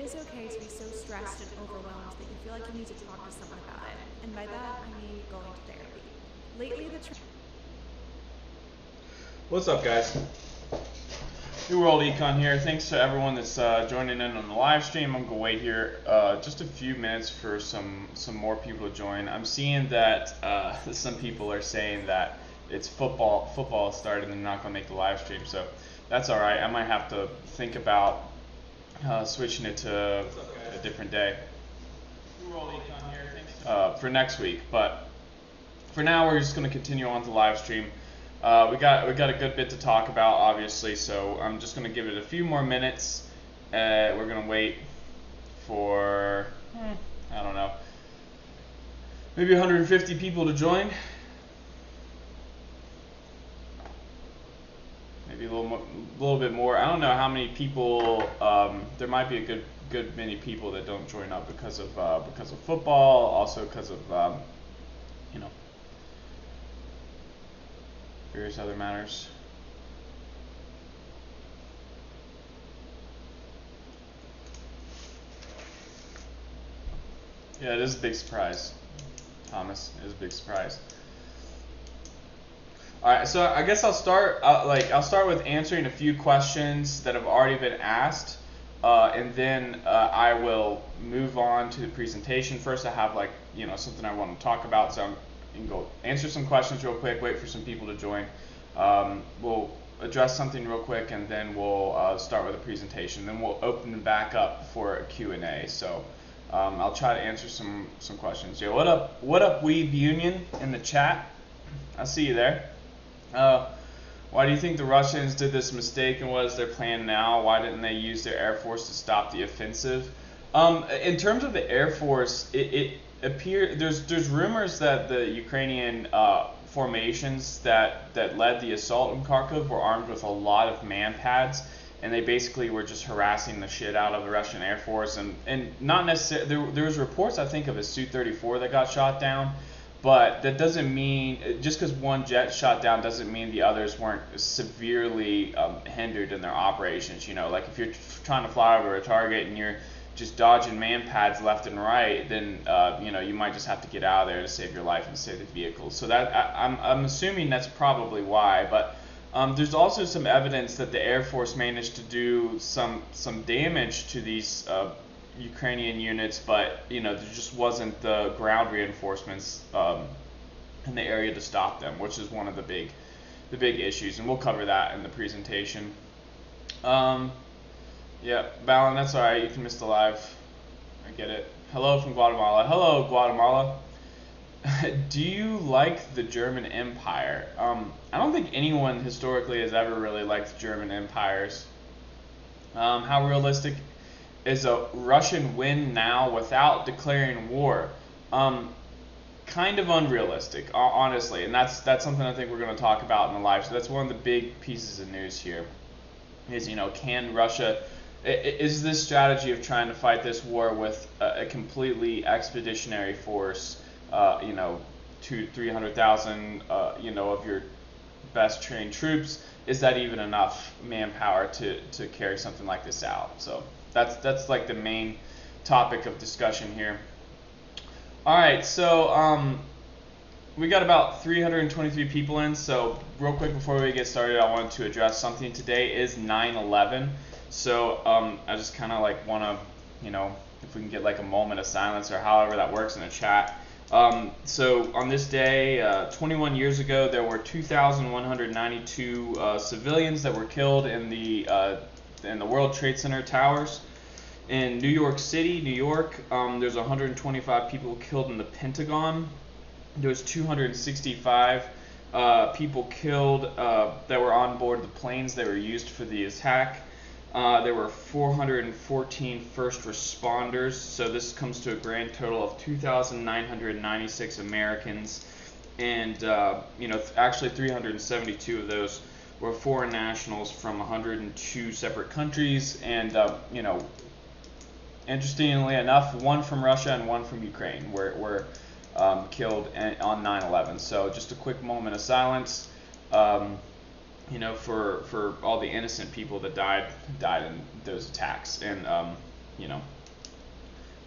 is okay to be so stressed and overwhelmed that you feel like you need to talk to someone about it. And by that, I mean going to therapy. Lately, What's up, guys? New World Econ here. Thanks to everyone that's joining in on the live stream. I'm gonna wait here just a few minutes for some more people to join. I'm seeing that some people are saying that it's football started and they're not gonna make the live stream, so that's all right. I might have to think about switching it to a different day. New World Econ here. Thanks for next week, but for now we're just gonna continue on to the live stream. We got a good bit to talk about, obviously, so I'm just gonna give it a few more minutes. We're gonna wait for I don't know, maybe 150 people to join, maybe a little bit more. I don't know how many people. There might be a good many people that don't join up because of football, also because of you know, various other matters. Yeah, it is a big surprise, Thomas. It is a big surprise. All right, so I guess I'll start. I'll start with answering a few questions that have already been asked, and then I will move on to the presentation. First, I have something I want to talk about, so I can go answer some questions real quick. Wait for some people to join. We'll address something real quick, and then we'll start with a presentation. Then we'll open it back up for a Q&A. So I'll try to answer some questions. Yeah, what up, Weeb Union in the chat? I see you there. Why do you think the Russians did this mistake, and what is their plan now? Why didn't they use their Air Force to stop the offensive? In terms of the Air Force, it appears there's rumors that the Ukrainian formations that led the assault in Kharkiv were armed with a lot of man pads, and they basically were just harassing the shit out of the Russian Air Force, and not necessarily, there was reports, I think, of a Su-34 that got shot down, but that doesn't mean, just because one jet shot down doesn't mean the others weren't severely hindered in their operations. You know, like if you're trying to fly over a target and you're just dodging man pads left and right, then you might just have to get out of there to save your life and save the vehicle. So that I'm assuming that's probably why. But there's also some evidence that the Air Force managed to do some damage to these Ukrainian units, but there just wasn't the ground reinforcements in the area to stop them, which is one of the big issues, and we'll cover that in the presentation. Yeah, Balin, that's all right. You can miss the live. I get it. Hello from Guatemala. Hello, Guatemala. Do you like the German Empire? I don't think anyone historically has ever really liked German empires. How realistic is a Russian win now without declaring war? Kind of unrealistic, honestly, and that's something I think we're going to talk about in the live. So that's one of the big pieces of news here. Is can Russia? Is this strategy of trying to fight this war with a completely expeditionary force, 200,000-300,000, of your best trained troops, is that even enough manpower to carry something like this out? So that's like the main topic of discussion here. All right, so we got about 323 people in. So real quick before we get started, I wanted to address something. Today is 9/11. So I just kind of want to, if we can get a moment of silence or however that works in the chat. So on this day, 21 years ago, there were 2,192 civilians that were killed in the World Trade Center towers. In New York City, New York, there's 125 people killed in the Pentagon. There's 265 people killed that were on board the planes that were used for the attack. There were 414 first responders, so this comes to a grand total of 2,996 Americans, and actually 372 of those were foreign nationals from 102 separate countries, and interestingly enough, one from Russia and one from Ukraine were killed on 9/11. So just a quick moment of silence. For all the innocent people that died in those attacks, and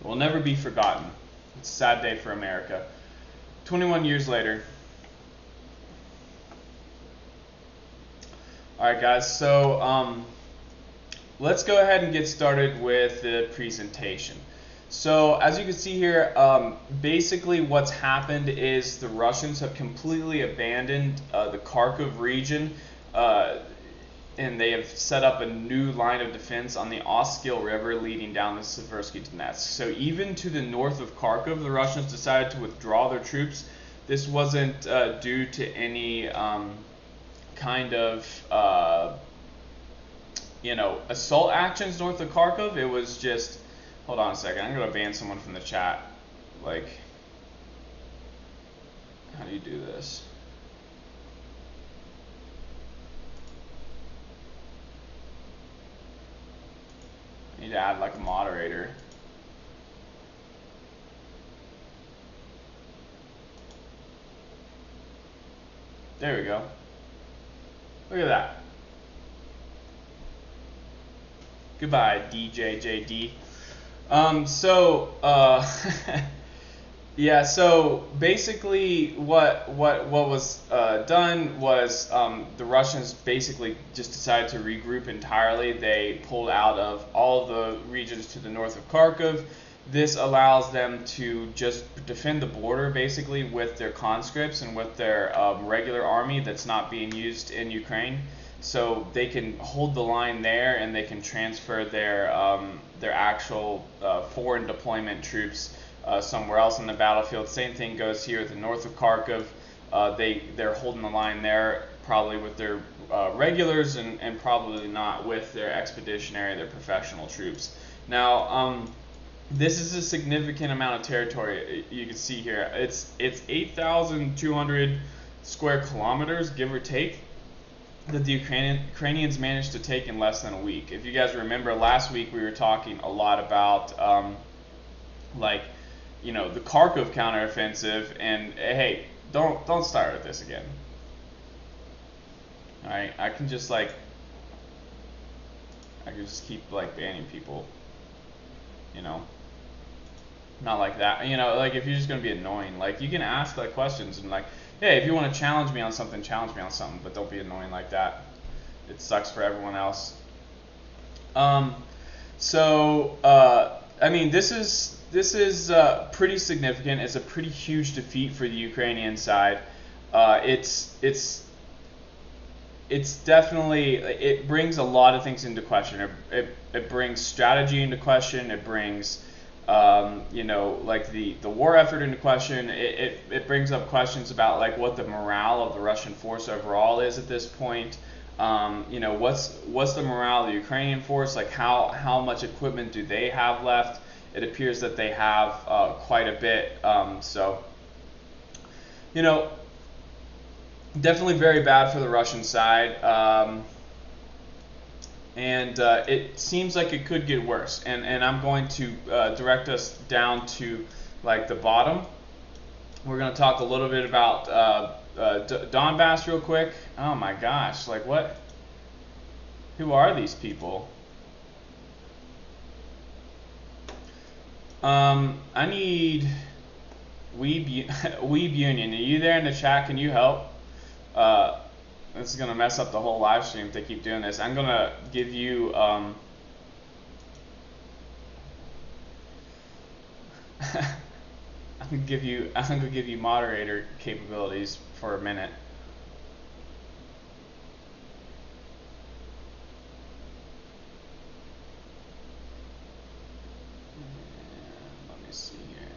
It will never be forgotten. It's a sad day for America. 21 years later. Alright guys, so let's go ahead and get started with the presentation. So as you can see here, basically what's happened is the Russians have completely abandoned the Kharkiv region, and they have set up a new line of defense on the Oskil River leading down the Seversky Donetsk. So even to the north of Kharkiv, the Russians decided to withdraw their troops. This wasn't due to any kind of assault actions north of Kharkiv. It was just, hold on a second, I'm gonna ban someone from the chat. Like, how do you do this? I need to add like a moderator. There we go. Look at that. Goodbye, DJJD. Yeah, so basically what was done was the Russians basically just decided to regroup entirely. They pulled out of all the regions to the north of Kharkiv. This allows them to just defend the border basically with their conscripts and with their regular army that's not being used in Ukraine. So they can hold the line there, and they can transfer their actual foreign deployment troops somewhere else on the battlefield. Same thing goes here at the north of Kharkiv. They're holding the line there, probably with their regulars, and probably not with their expeditionary, their professional troops. Now, this is a significant amount of territory. You can see here, it's 8,200 square kilometers, give or take, that the Ukrainians managed to take in less than a week. If you guys remember, last week we were talking a lot about the Kharkov counteroffensive, and hey, don't start with this again. All right, I can just keep banning people, not like that. Like if you're just gonna be annoying, like you can ask questions and hey, if you want to challenge me on something, challenge me on something, but don't be annoying like that. It sucks for everyone else. I mean, this is pretty significant. It's a pretty huge defeat for the Ukrainian side. It's definitely, it brings a lot of things into question. It brings strategy into question. It brings the war effort into question. It brings up questions about what the morale of the Russian force overall is at this point. What's the morale of the Ukrainian force? How much equipment do they have left? It appears that they have quite a bit. Definitely very bad for the Russian side. And it seems like it could get worse, and I'm going to direct us down to the bottom. We're going to talk a little bit about Donbass real quick. Oh my gosh, what? Who are these people? I need Weeb Union. Are you there in the chat? Can you help? This is going to mess up the whole live stream if they keep doing this. I'm going to give you I'm going to give you moderator capabilities for a minute. Let me see here.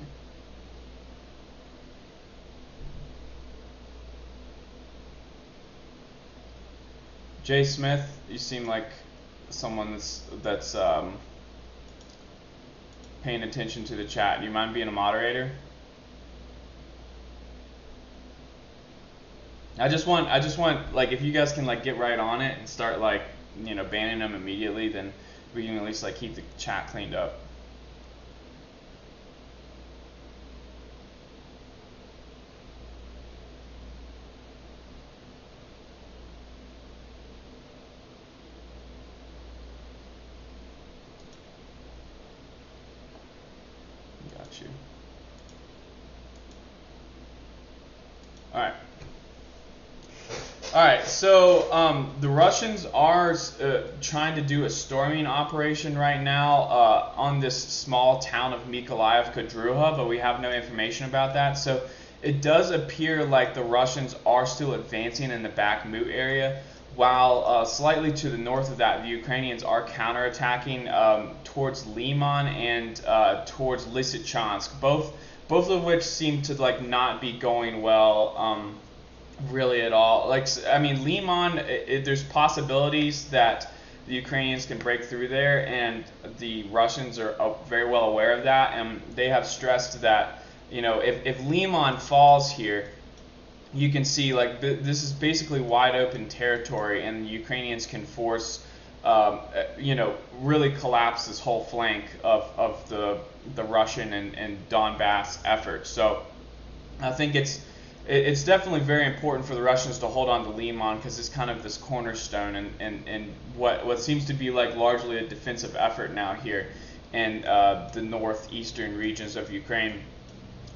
Jay Smith, you seem like someone that's paying attention to the chat. Do you mind being a moderator? I just want if you guys can get right on it and start banning them immediately, then we can at least keep the chat cleaned up. issue. Alright. Alright, so the Russians are trying to do a storming operation right now on this small town of Mykolaiv-Kadruha, but we have no information about that. So it does appear like the Russians are still advancing in the Bakhmut area, while slightly to the north of that, the Ukrainians are counterattacking towards Liman and towards Lysychansk, both of which seem to like not be going well really at all. Like, I mean, Liman, there's possibilities that the Ukrainians can break through there, and the Russians are very well aware of that, and they have stressed that, you know, if Liman falls here, you can see like this is basically wide open territory, and the Ukrainians can force, you know, really collapse this whole flank of the Russian and Donbass effort. So I think it's definitely very important for the Russians to hold on to Liman, because it's kind of this cornerstone and what seems to be like largely a defensive effort now here in the northeastern regions of Ukraine.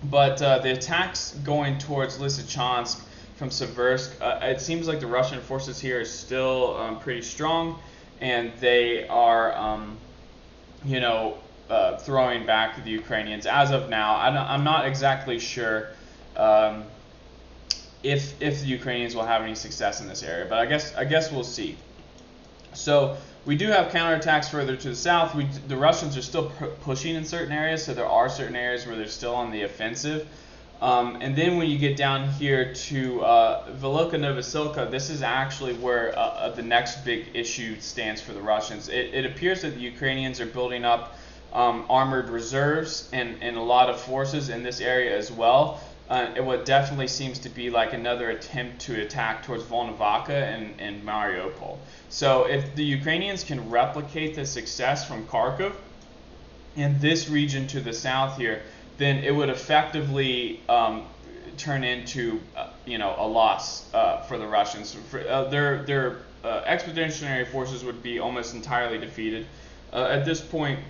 But the attacks going towards Lysychansk from Seversk, it seems like the Russian forces here are still pretty strong, and they are, you know, throwing back the Ukrainians as of now. I'm not exactly sure if the Ukrainians will have any success in this area, but I guess we'll see. So we do have counterattacks further to the south. The Russians are still pushing in certain areas, so there are certain areas where they're still on the offensive. And then when you get down here to Veloka Novosilka, this is actually where the next big issue stands for the Russians. It appears that the Ukrainians are building up armored reserves and a lot of forces in this area as well. What definitely seems to be like another attempt to attack towards Volnovakha and Mariupol. So if the Ukrainians can replicate the success from Kharkov in this region to the south here, then it would effectively turn into you know, a loss for the Russians. Their expeditionary forces would be almost entirely defeated. At this point,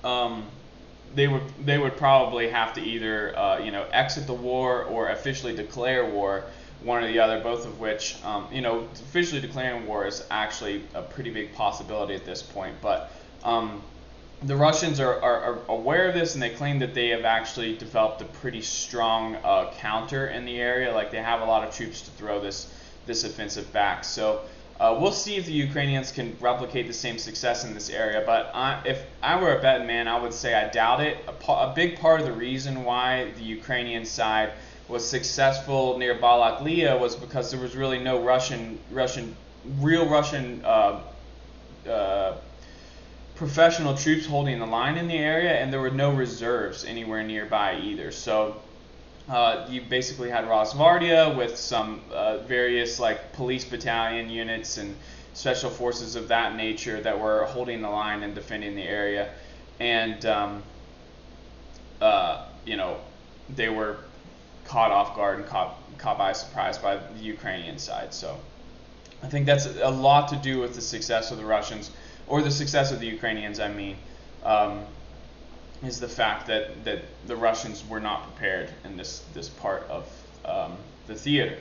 they would probably have to either you know, exit the war or officially declare war, one or the other, both of which, you know, officially declaring war is actually a pretty big possibility at this point. But the Russians are aware of this, and they claim that they have actually developed a pretty strong counter in the area. Like, they have a lot of troops to throw this offensive back. So we'll see if the Ukrainians can replicate the same success in this area. But if I were a betting man, I would say I doubt it. A big part of the reason why the Ukrainian side was successful near Balaklia was because there was really no real Russian professional troops holding the line in the area, and there were no reserves anywhere nearby either. So you basically had Rosvardia with some various like police battalion units and special forces of that nature that were holding the line and defending the area, and you know, they were caught off guard and caught by surprise by the Ukrainian side. So I think that's a lot to do with the success of the Russians, or the success of the Ukrainians, I mean, is the fact that the Russians were not prepared in this part of the theater.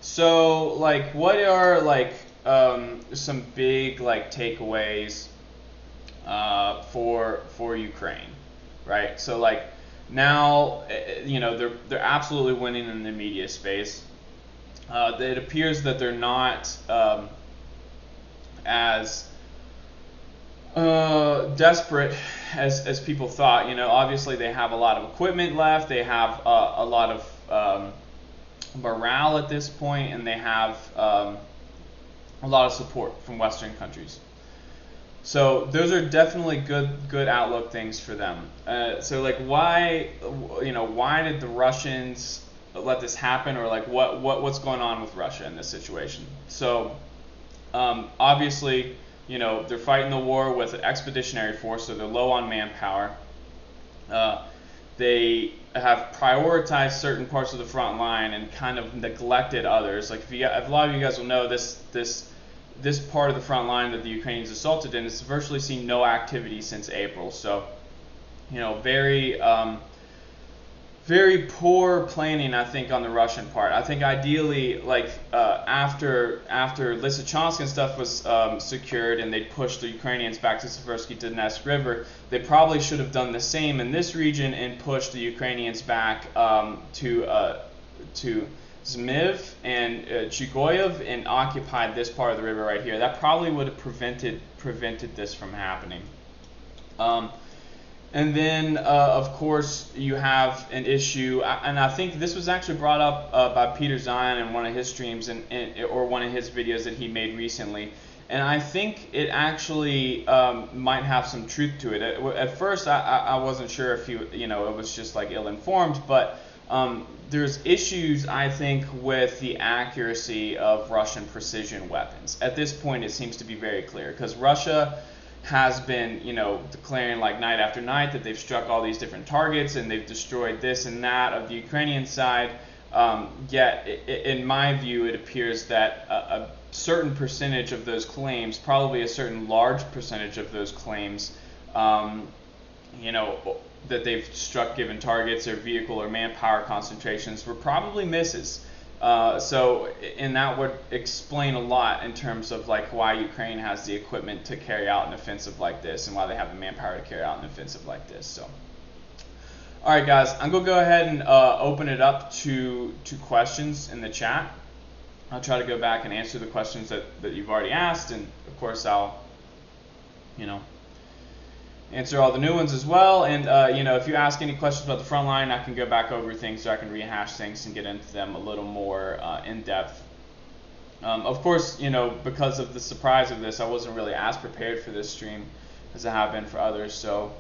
So, like, what are like some big like takeaways for Ukraine, right? So, like, now, you know, they're absolutely winning in the media space. It appears that they're not as desperate as people thought. You know, obviously they have a lot of equipment left. They have a lot of morale at this point, and they have a lot of support from Western countries. So those are definitely good outlook things for them. So like, why did the Russians let this happen, or like what's going on with Russia in this situation? So obviously, you know, they're fighting the war with an expeditionary force, so they're low on manpower. They have prioritized certain parts of the front line and kind of neglected others. Like, if a lot of you guys will know, this part of the front line that the Ukrainians assaulted in has virtually seen no activity since April. So very poor planning, I think, on the Russian part. I think ideally, like after Lysychansk and stuff was secured and they pushed the Ukrainians back to Seversky Donetsk River, they probably should have done the same in this region and pushed the Ukrainians back to Zmiv and Chugoyev and occupied this part of the river right here. That probably would have prevented this from happening. And then, of course, you have an issue, and I think this was actually brought up by Peter Zion in one of his streams or one of his videos that he made recently. And I think it actually might have some truth to it. At first, I wasn't sure if it was just like ill-informed, but there's issues, I think, with the accuracy of Russian precision weapons. At this point, it seems to be very clear because Russia has been, declaring like night after night that they've struck all these different targets and they've destroyed this and that of the Ukrainian side. Yet, in my view, it appears that a certain percentage of those claims, probably a certain large percentage of those claims, that they've struck given targets or vehicle or manpower concentrations were probably misses. And that would explain a lot in terms of like why Ukraine has the equipment to carry out an offensive like this and why they have the manpower to carry out an offensive like this. So, all right, guys, I'm gonna go ahead and open it up to questions in the chat. I'll try to go back and answer the questions that you've already asked, and of course I'll, answer all the new ones as well. And if you ask any questions about the front line, I can go back over things so I can rehash things and get into them a little more in depth. Of course, because of the surprise of this, I wasn't really as prepared for this stream as I have been for others. So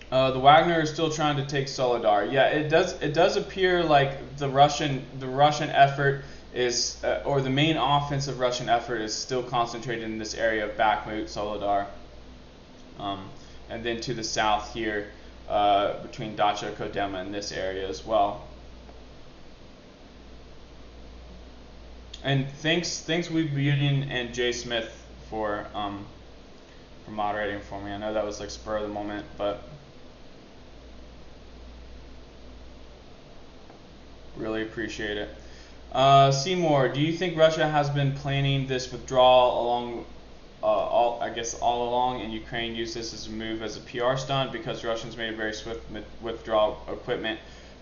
the Wagner is still trying to take Soledar. Yeah, it does appear like the Russian effort is, or the main offensive Russian effort is still concentrated in this area of Bakhmut, Soledar, and then to the south here between Dacha, Kodema, and this area as well. And thanks Weebunion and Jay Smith for moderating for me. I know that was like spur of the moment, but really appreciate it. Seymour, do you think Russia has been planning this withdrawal all along, and Ukraine used this as a move as a PR stunt because Russians made a very swift withdrawal equipment,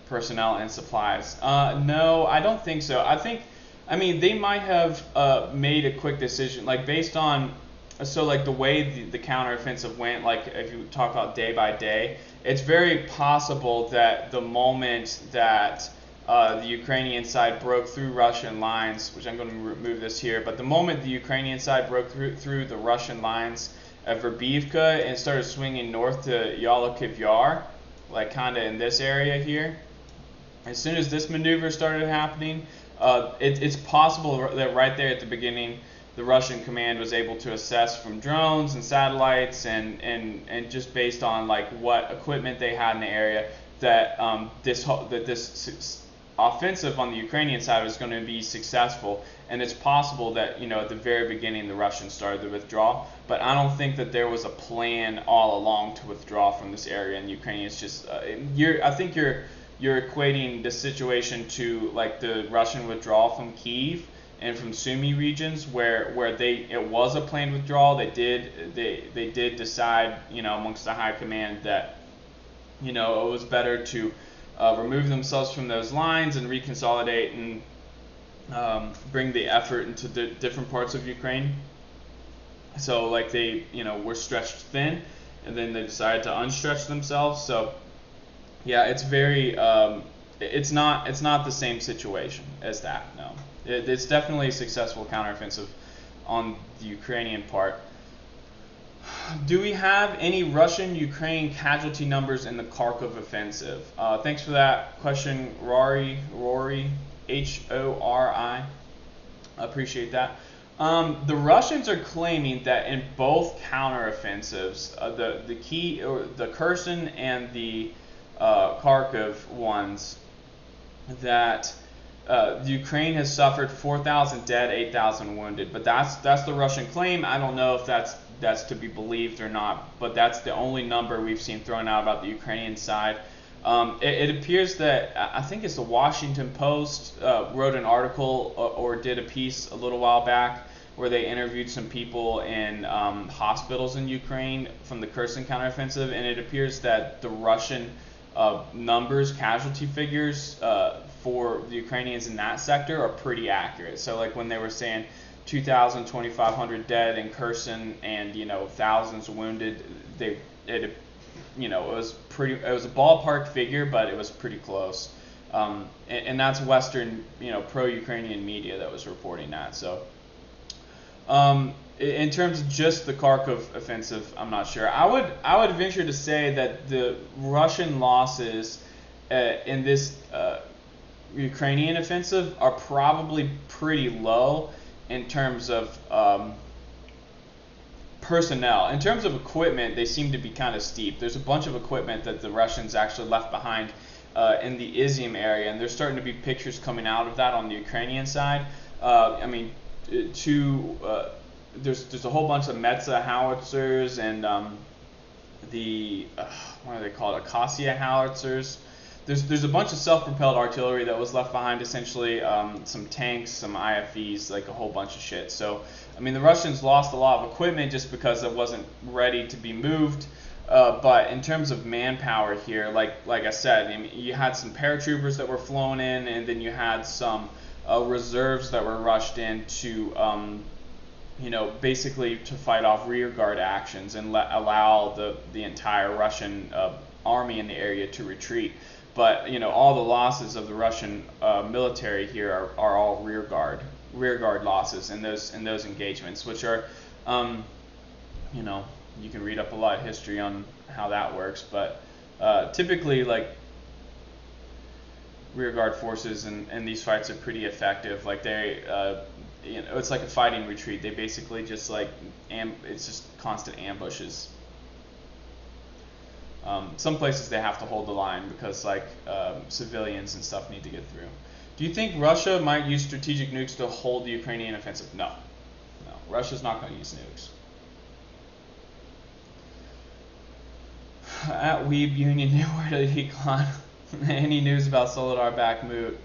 personnel, and supplies? No, I don't think so. I mean, they might have made a quick decision, like based on, so like the way the counteroffensive went, like if you talk about day by day, it's very possible that the moment that the Ukrainian side broke through Russian lines, which I'm going to remove this here, but the moment the Ukrainian side broke through the Russian lines at Verbivka and started swinging north to Yalakiv Yar, like kind of in this area here, as soon as this maneuver started happening, it's possible that right there at the beginning, the Russian command was able to assess from drones and satellites and just based on like what equipment they had in the area that this offensive on the Ukrainian side was going to be successful, and it's possible that at the very beginning the Russians started to withdraw, but I don't think that there was a plan all along to withdraw from this area, and the Ukrainians just I think you're equating the situation to like the Russian withdrawal from Kyiv and from Sumy regions where it was a planned withdrawal. They did decide amongst the high command that it was better to remove themselves from those lines and reconsolidate and bring the effort into the different parts of Ukraine. So like they were stretched thin, and then they decided to unstretch themselves. So yeah, it's very it's not the same situation as that. No, it's definitely a successful counteroffensive on the Ukrainian part. Do we have any Russian-Ukraine casualty numbers in the Kharkov offensive? Thanks for that question, Rory, H-O-R-I. I appreciate that. The Russians are claiming that in both counteroffensives, the Kherson and the Kharkov ones, that the Ukraine has suffered 4,000 dead, 8,000 wounded. But that's the Russian claim. I don't know if that's that's to be believed or not, but that's the only number we've seen thrown out about the Ukrainian side. It appears that, I think it's the Washington Post wrote an article or did a piece a little while back where they interviewed some people in hospitals in Ukraine from the Kherson counteroffensive, and it appears that the Russian numbers, casualty figures for the Ukrainians in that sector are pretty accurate. So like when they were saying 2,000, 2,500 dead in Kherson and thousands wounded, it was a ballpark figure, but it was pretty close. And that's Western, pro-Ukrainian media that was reporting that. So in terms of just the Kharkov offensive, I'm not sure. I would venture to say that the Russian losses in this Ukrainian offensive are probably pretty low in terms of personnel. In terms of equipment, they seem to be kind of steep. There's a bunch of equipment that the Russians actually left behind in the Izium area, and there's starting to be pictures coming out of that on the Ukrainian side. There's a whole bunch of Metza howitzers and what are they called, Acacia howitzers. There's a bunch of self-propelled artillery that was left behind, essentially, some tanks, some IFVs, like a whole bunch of shit. So, the Russians lost a lot of equipment just because it wasn't ready to be moved. But in terms of manpower here, like I said, you had some paratroopers that were flown in, and then you had some reserves that were rushed in to, basically to fight off rearguard actions and allow the entire Russian army in the area to retreat. But all the losses of the Russian military here are all rearguard losses in those engagements, which are, you can read up a lot of history on how that works. But typically, like, rearguard forces in these fights are pretty effective. Like they, it's like a fighting retreat. They basically just it's just constant ambushes. Some places they have to hold the line because civilians and stuff need to get through. Do you think Russia might use strategic nukes to hold the Ukrainian offensive? No. Russia's not going to use nukes. At Weeb Union, World Econ. Any news about Soledar Bakhmut?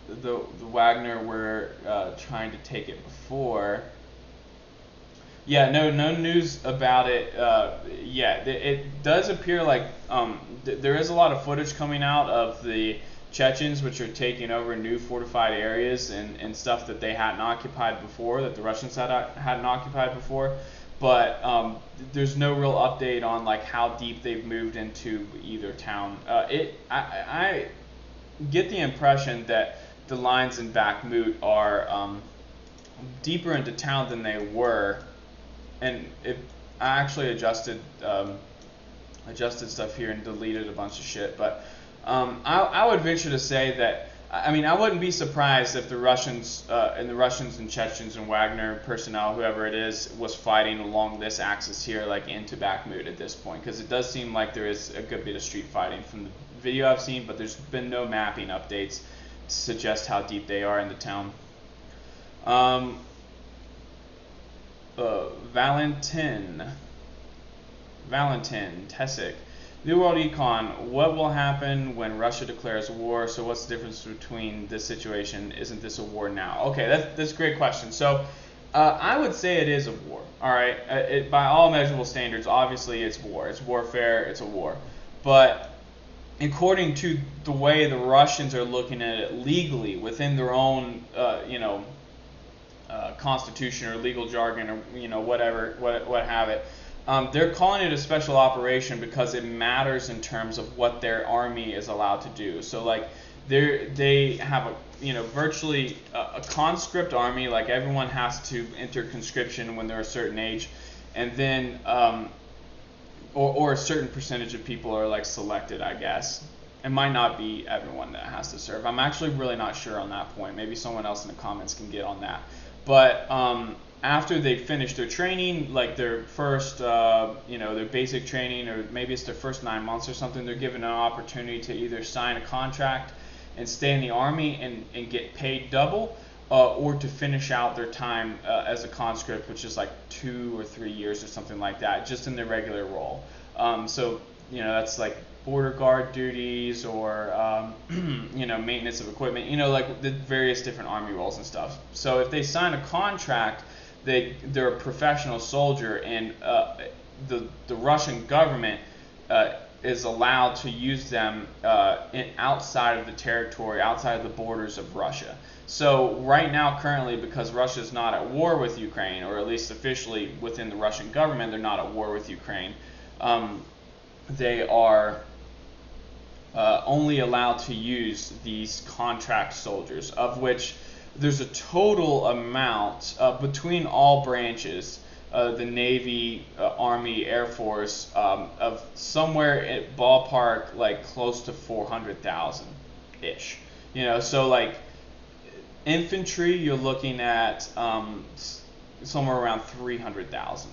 The Wagner were trying to take it before. Yeah, no news about it yet. It does appear like there is a lot of footage coming out of the Chechens, which are taking over new fortified areas and stuff that they hadn't occupied before, that the Russians hadn't occupied before. But there's no real update on how deep they've moved into either town. I get the impression that the lines in Bakhmut are deeper into town than they were. And I actually adjusted stuff here and deleted a bunch of shit. But I would venture to say that, I wouldn't be surprised if the Russians and Chechens and Wagner personnel, whoever it is, was fighting along this axis here, into Bakhmut at this point, because it does seem like there is a good bit of street fighting from the video I've seen, but there's been no mapping updates to suggest how deep they are in the town. Valentin Tessic. New World Econ, what will happen when Russia declares war? So what's the difference between this situation? Isn't this a war now? Okay, that's a great question. So I would say it is a war. All right, by all measurable standards, obviously it's war. It's warfare. It's a war. But according to the way the Russians are looking at it legally within their own, constitution or legal jargon or whatever, what have it. They're calling it a special operation because it matters in terms of what their army is allowed to do. So they have virtually a conscript army. Like everyone has to enter conscription when they're a certain age, and then or a certain percentage of people are selected, I guess. It might not be everyone that has to serve. I'm actually really not sure on that point. Maybe someone else in the comments can get on that. But after they finish their training, their first, their basic training, or maybe it's their first 9 months or something, they're given an opportunity to either sign a contract and stay in the army and get paid double, or to finish out their time as a conscript, which is like 2 or 3 years or something like that, just in their regular role. So that's like border guard duties or maintenance of equipment, like the various different army roles and stuff. So if they sign a contract, they're a professional soldier, and the Russian government is allowed to use them outside of the territory, outside of the borders of Russia. So right now, currently, because Russia is not at war with Ukraine, or at least officially within the Russian government, they're not at war with Ukraine. They are only allowed to use these contract soldiers, of which there's a total amount between all branches, the Navy, Army, Air Force, of somewhere at ballpark like close to 400,000 ish. So like infantry, you're looking at somewhere around 300,000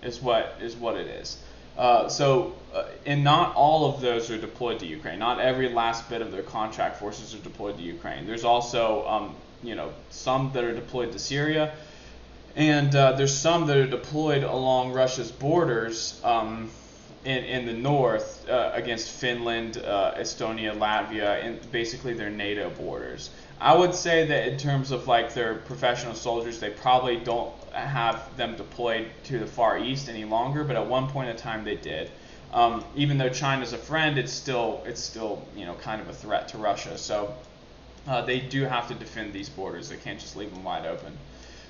is what it is. And not all of those are deployed to Ukraine. Not every last bit of their contract forces are deployed to Ukraine. There's also some that are deployed to Syria, and there's some that are deployed along Russia's borders in the north against Finland, Estonia, Latvia, and basically their NATO borders. I would say that in terms of like their professional soldiers, they probably don't have them deployed to the Far East any longer, but at one point in time they did. Even though China's a friend, it's still kind of a threat to Russia. So they do have to defend these borders. They can't just leave them wide open.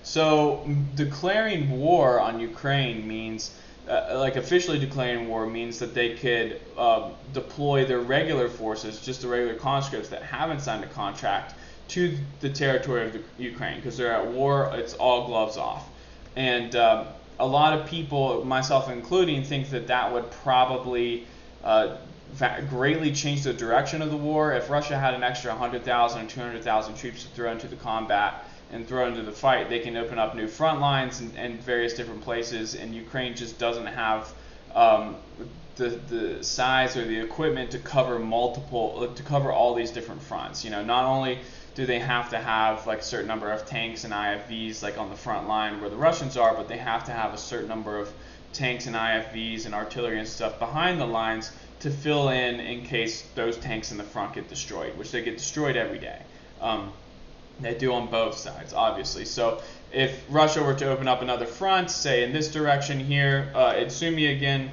So declaring war on Ukraine means, officially declaring war means that they could deploy their regular forces, just the regular conscripts that haven't signed a contract, to the territory of the Ukraine, because they're at war. It's all gloves off. And a lot of people, myself including, think that would probably greatly change the direction of the war. If Russia had an extra 100,000 or 200,000 troops to throw into the combat and throw into the fight, they can open up new front lines and various different places, and Ukraine just doesn't have the size or the equipment to cover all these different fronts. Not only do they have to have like a certain number of tanks and IFVs like on the front line where the Russians are, but they have to have a certain number of tanks and IFVs and artillery and stuff behind the lines to fill in case those tanks in the front get destroyed, which they get destroyed every day. They do on both sides, obviously. So if Russia were to open up another front, say in this direction here, at Sumy again,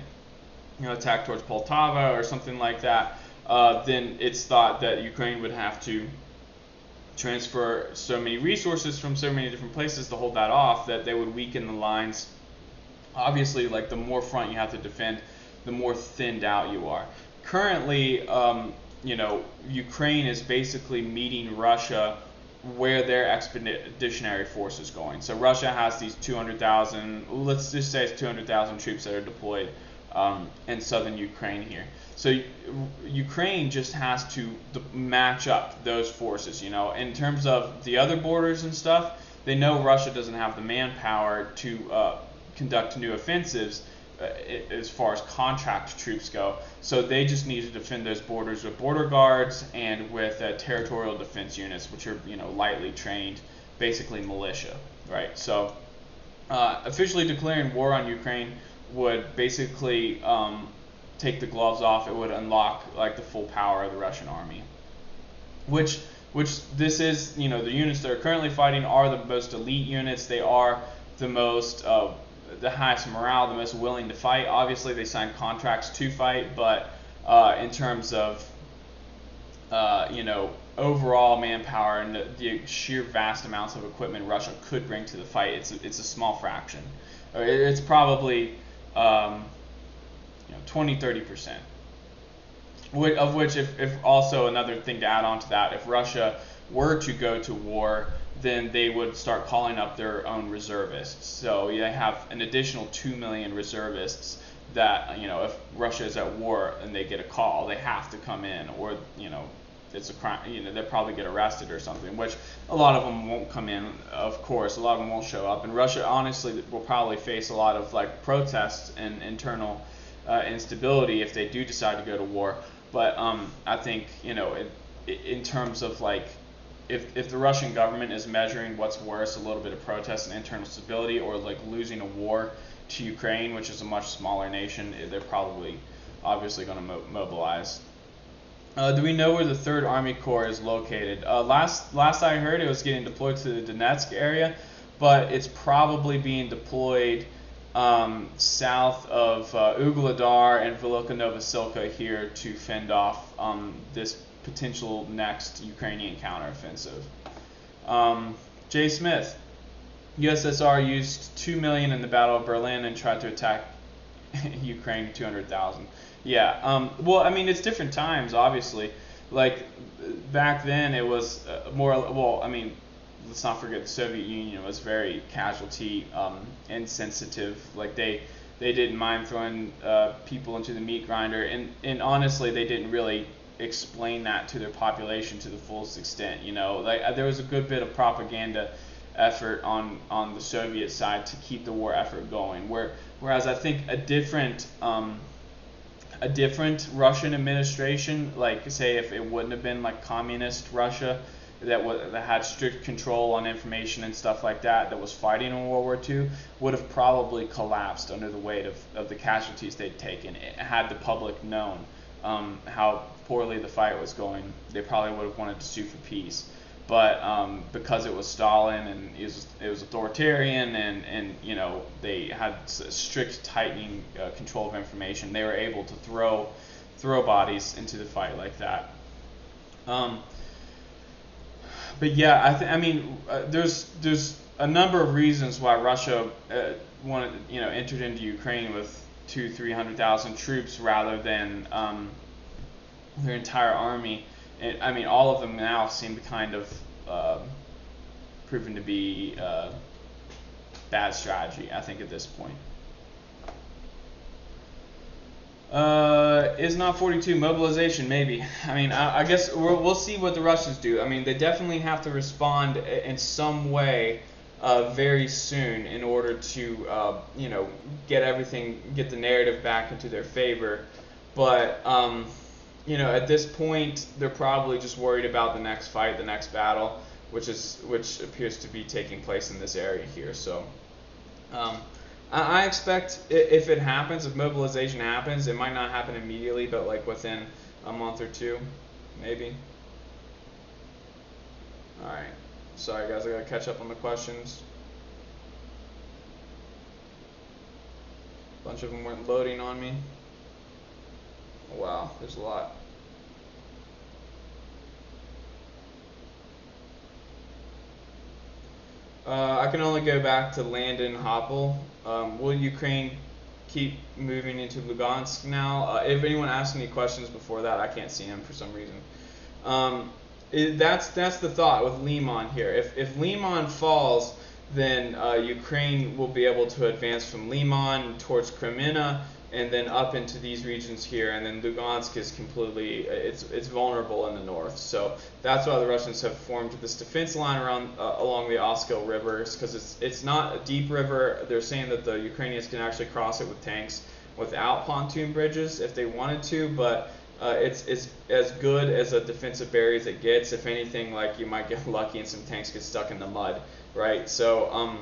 attack towards Poltava or something like that, then it's thought that Ukraine would have to transfer so many resources from so many different places to hold that off that they would weaken the lines. Obviously, like the more front you have to defend, the more thinned out you are. Currently, Ukraine is basically meeting Russia where their expeditionary force is going. So Russia has these 200,000, let's just say it's 200,000 troops that are deployed in southern Ukraine here. So Ukraine just has to match up those forces, In terms of the other borders and stuff, they know Russia doesn't have the manpower to conduct new offensives as far as contract troops go. So they just need to defend those borders with border guards and with territorial defense units, which are, lightly trained, basically militia, right? So officially declaring war on Ukraine would basically take the gloves off. It would unlock like the full power of the Russian army, which this is, the units that are currently fighting are the most elite units. They are the most the highest morale, the most willing to fight. Obviously, they signed contracts to fight, but in terms of overall manpower and the sheer vast amounts of equipment Russia could bring to the fight, it's a small fraction. It's probably 20-30%. Of which, if also another thing to add on to that, if Russia were to go to war, then they would start calling up their own reservists. So they have an additional 2 million reservists that, if Russia is at war and they get a call, they have to come in, or, it's a crime, they'll probably get arrested or something, which a lot of them won't come in, of course. A lot of them won't show up. And Russia, honestly, will probably face a lot of, protests and internal instability if they do decide to go to war. But I think, in terms of, if the Russian government is measuring what's worse, a little bit of protest and internal stability, or like losing a war to Ukraine, which is a much smaller nation, they're probably obviously going to mobilize. Do we know where the 3rd Army Corps is located? Last I heard, it was getting deployed to the Donetsk area, but it's probably being deployed south of Ugledar and Velika Novosilka here to fend off this potential next Ukrainian counteroffensive. Jay Smith, USSR used 2 million in the Battle of Berlin and tried to attack Ukraine 200,000. Yeah, well, I mean, it's different times, obviously. Like, back then it was more, well, I mean, let's not forget the Soviet Union was very casualty insensitive. Like, they didn't mind throwing people into the meat grinder, and honestly, they didn't really explain that to their population to the fullest extent. You know, like, there was a good bit of propaganda effort on the Soviet side to keep the war effort going. Whereas I think a different Russian administration, like say if it wouldn't have been like communist Russia that had strict control on information and stuff like that was fighting in World War II, would have probably collapsed under the weight of the casualties they'd taken. Had the public known how poorly the fight was going, they probably would have wanted to sue for peace. But because it was Stalin and it was authoritarian and you know they had strict tightening control of information, they were able to throw bodies into the fight like that. But yeah, I mean there's a number of reasons why Russia entered into Ukraine with 200,000-300,000 troops rather than their entire army. I mean, all of them now seem to kind of proven to be bad strategy, I think, at this point. Is not 42 mobilization? Maybe. I mean, I guess we'll see what the Russians do. I mean, they definitely have to respond in some way very soon in order to, get the narrative back into their favor. But at this point, they're probably just worried about the next fight, the next battle, which appears to be taking place in this area here. So, I expect if it happens, if mobilization happens, it might not happen immediately, but like within a month or two, maybe. All right. Sorry, guys, I gotta catch up on the questions. A bunch of them weren't loading on me. Wow, there's a lot. I can only go back to Landon Hoppel. Will Ukraine keep moving into Lugansk now? If anyone asked any questions before that, I can't see him for some reason. That's the thought with Liman here. If Liman falls, then Ukraine will be able to advance from Liman towards Crimea and then up into these regions here, and then Lugansk is completely it's vulnerable in the north. So that's why the Russians have formed this defense line around along the Oskil rivers, because it's not a deep river. They're saying that the Ukrainians can actually cross it with tanks without pontoon bridges if they wanted to, but it's as good as a defensive barrier as it gets. If anything, like, you might get lucky and some tanks get stuck in the mud, right? So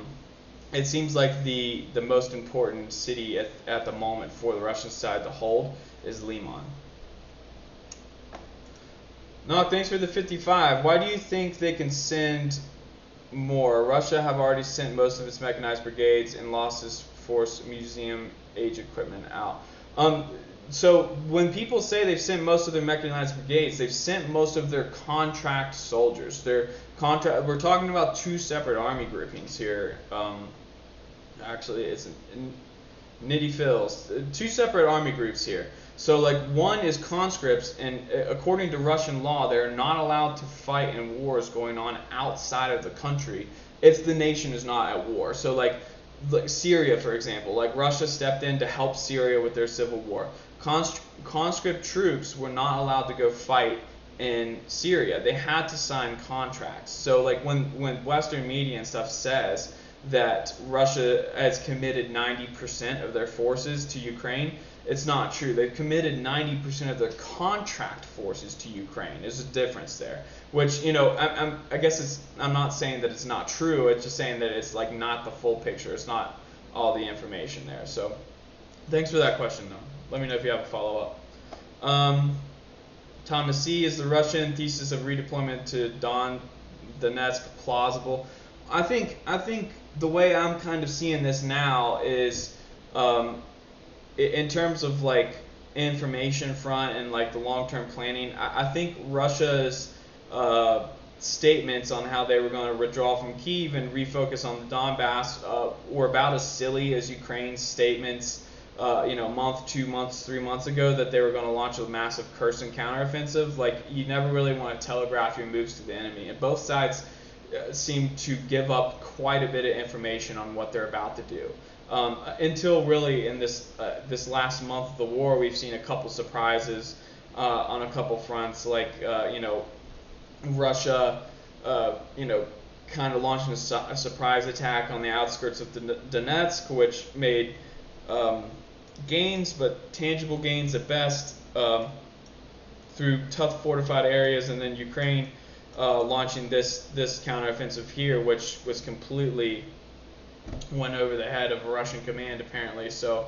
it seems like the most important city at the moment for the Russian side to hold is Liman. No, thanks for the 55. Why do you think they can send more? Russia have already sent most of its mechanized brigades and lost its force museum age equipment out. So when people say they've sent most of their mechanized brigades, they've sent most of their contract soldiers. We're talking about two separate army groupings here. Actually, it's nitty fills. Two separate army groups here. So, like, one is conscripts, and according to Russian law, they're not allowed to fight in wars going on outside of the country if the nation is not at war. So, like Syria, for example, like Russia stepped in to help Syria with their civil war. Conscript troops were not allowed to go fight in Syria. They had to sign contracts. So, like, when Western media and stuff says that Russia has committed 90% of their forces to Ukraine, it's not true. They've committed 90% of their contract forces to Ukraine. There's a difference there, which, you know, I guess I'm not saying that it's not true. It's just saying that it's like not the full picture. It's not all the information there. So thanks for that question, though. Let me know if you have a follow-up. Thomas C. Is the Russian thesis of redeployment to Donetsk plausible? I think the way I'm kind of seeing this now is, in terms of like information front and like the long-term planning, I think Russia's statements on how they were going to withdraw from Kyiv and refocus on the Donbass were about as silly as Ukraine's statements, you know, a month, 2 months, 3 months ago that they were going to launch a massive Kherson counteroffensive. Like, you never really want to telegraph your moves to the enemy, and both sides seem to give up quite a bit of information on what they're about to do. Until really in this last month of the war, we've seen a couple surprises on a couple fronts, like you know, Russia, you know, kind of launching a surprise attack on the outskirts of Donetsk, which made gains, but tangible gains at best, through tough fortified areas, and then Ukraine launching this counteroffensive here, which was completely went over the head of a Russian command apparently. So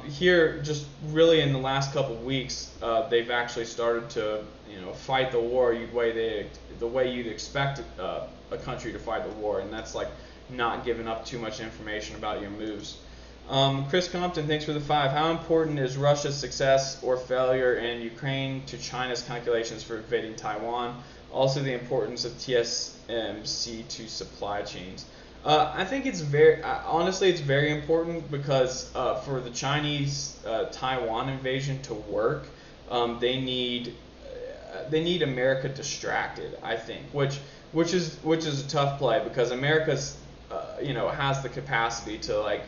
here, just really in the last couple of weeks, they've actually started to, you know, fight the war the way you'd expect a country to fight the war, and that's like not giving up too much information about your moves. Chris Compton, thanks for the 5. How important is Russia's success or failure in Ukraine to China's calculations for invading Taiwan? Also, the importance of TSMC to supply chains. I think it's honestly, it's very important because for the Chinese Taiwan invasion to work, they need America distracted, I think, which is a tough play because America's you know, has the capacity to like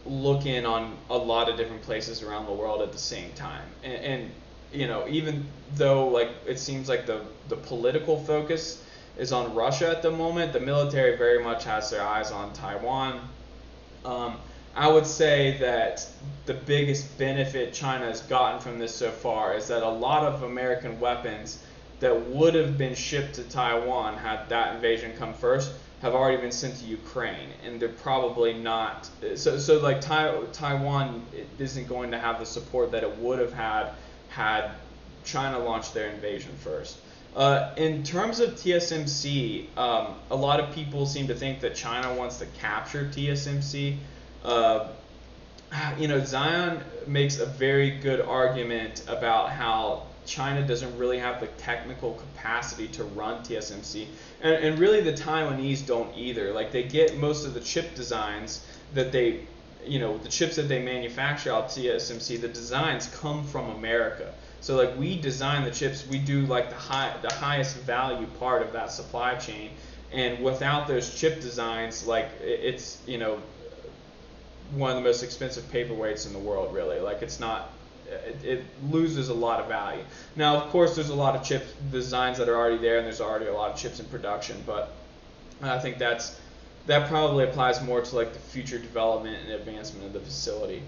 look in on a lot of different places around the world at the same time, and you know, even though like it seems like the political focus is on Russia at the moment, the military very much has their eyes on Taiwan. I would say that the biggest benefit China has gotten from this so far is that a lot of American weapons that would have been shipped to Taiwan had that invasion come first have already been sent to Ukraine, and they're probably not. So like Taiwan isn't going to have the support that it would have had China launched their invasion first. In terms of TSMC, a lot of people seem to think that China wants to capture TSMC. You know, Zion makes a very good argument about how China doesn't really have the technical capacity to run TSMC, and really the Taiwanese don't either. Like, they get most of the chip designs that they, you know, the chips that they manufacture out TSMC, the designs come from America. So like, we design the chips, we do like the highest value part of that supply chain, and without those chip designs, like, it's, you know, one of the most expensive paperweights in the world, really. Like, it's not, it loses a lot of value. Now, of course, there's a lot of chip designs that are already there, and there's already a lot of chips in production, but I think that probably applies more to like the future development and advancement of the facility.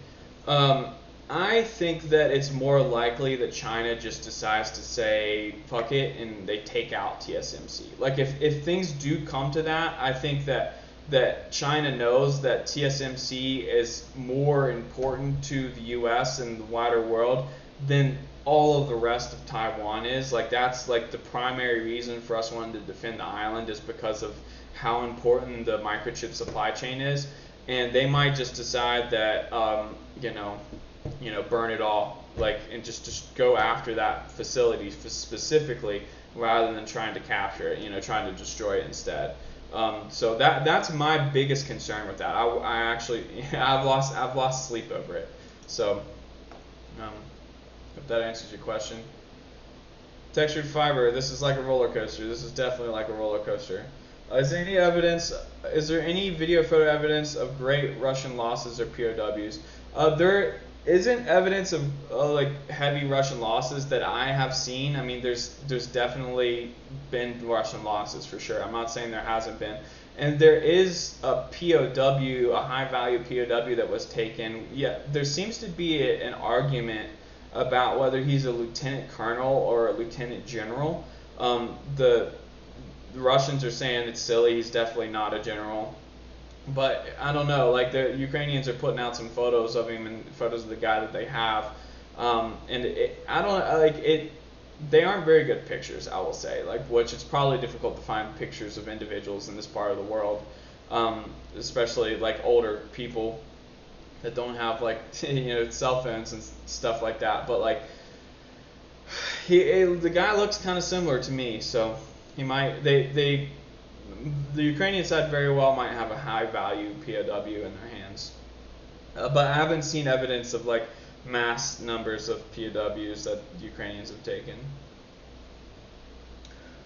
I think that it's more likely that China just decides to say fuck it and they take out TSMC. Like, if things do come to that, I think that China knows that TSMC is more important to the US and the wider world than all of the rest of Taiwan is. Like, that's like the primary reason for us wanting to defend the island, is because of how important the microchip supply chain is. And they might just decide that you know, burn it all, like, and just go after that facility specifically, rather than trying to capture it, you know, trying to destroy it instead. So that's my biggest concern with that. I actually I've lost sleep over it. So if that answers your question. Textured fiber. This is like a roller coaster. This is definitely like a roller coaster. Is there any evidence? Is there any video photo evidence of great Russian losses or POWs? There isn't evidence of like heavy Russian losses that I have seen. I mean, there's definitely been Russian losses for sure. I'm not saying there hasn't been. And there is a POW, a high-value POW that was taken. Yeah, there seems to be an argument about whether he's a lieutenant colonel or a lieutenant general. The Russians are saying it's silly. He's definitely not a general. But I don't know. Like, the Ukrainians are putting out some photos of him and photos of the guy that they have. I don't like it. They aren't very good pictures, I will say. Like, which it's probably difficult to find pictures of individuals in this part of the world, especially like older people that don't have like cell phones and stuff like that. But like, the guy looks kind of similar to me, so he might. The Ukrainian side very well might have a high value POW in their hands, but I haven't seen evidence of like mass numbers of POWs that Ukrainians have taken.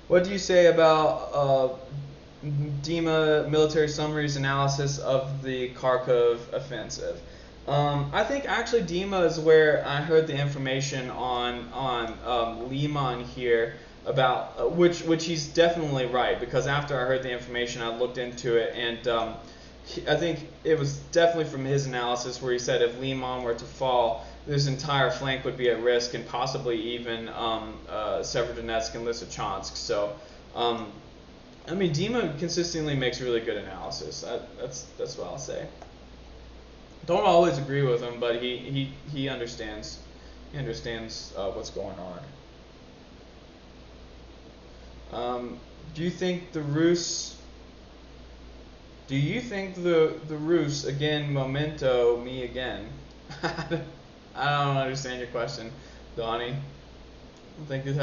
What do you say about Dima military summaries analysis of the Kharkov offensive? I think actually Dima is where I heard the information on Liman here about which he's definitely right, because after I heard the information I looked into it, and I think it was definitely from his analysis where he said if Liman were to fall, this entire flank would be at risk, and possibly even Severodonetsk and Lysychansk. So, I mean, Dima consistently makes really good analysis. That's what I'll say. Don't always agree with him, but he understands. He understands what's going on. Do you think the Rus? Do you think the Rus again? Memento me again. I don't understand your question, Donnie. I think it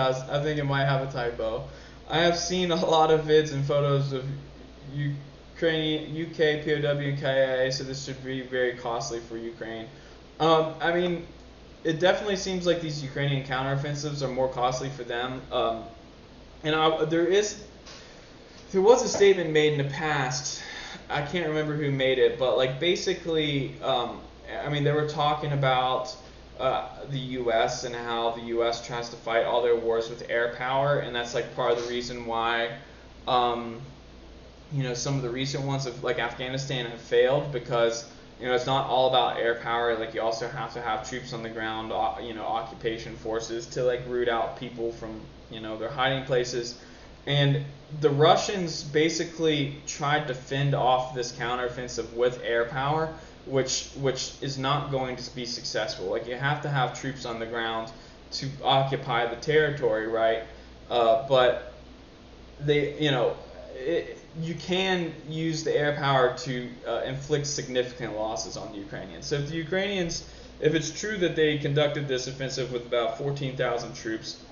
might have a typo. I have seen a lot of vids and photos of Ukrainian, UK, POW, and KIA, so this should be very costly for Ukraine. I mean, it definitely seems like these Ukrainian counteroffensives are more costly for them. There was a statement made in the past. I can't remember who made it, but like basically, I mean, they were talking about the U.S. and how the U.S. tries to fight all their wars with air power, and that's like part of the reason why, some of the recent ones of like Afghanistan have failed, because it's not all about air power. Like, you also have to have troops on the ground, occupation forces to like root out people from their hiding places. And the Russians basically tried to fend off this counteroffensive with air power, which is not going to be successful. Like, you have to have troops on the ground to occupy the territory, right? But you can use the air power to inflict significant losses on the Ukrainians. So if the Ukrainians, if it's true that they conducted this offensive with about 14,000 troops,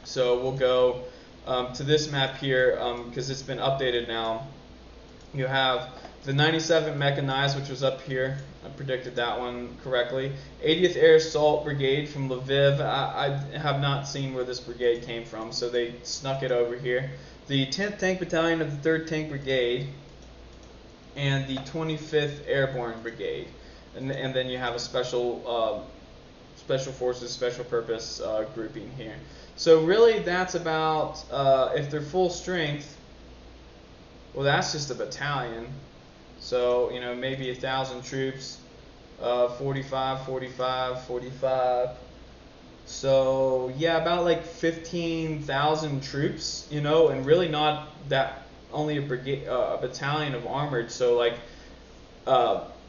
so we'll go to this map here, because it's been updated now. You have the 97th Mechanized, which was up here. I predicted that one correctly. 80th Air Assault Brigade from Lviv. I have not seen where this brigade came from, so they snuck it over here. The 10th Tank Battalion of the 3rd Tank Brigade, and the 25th Airborne Brigade. And then you have a special forces, special purpose grouping here. So really that's about, if they're full strength, well, that's just a battalion. So, maybe 1,000 troops, 45. So, yeah, about like 15,000 troops, and really not that, only a battalion of armored. So, like,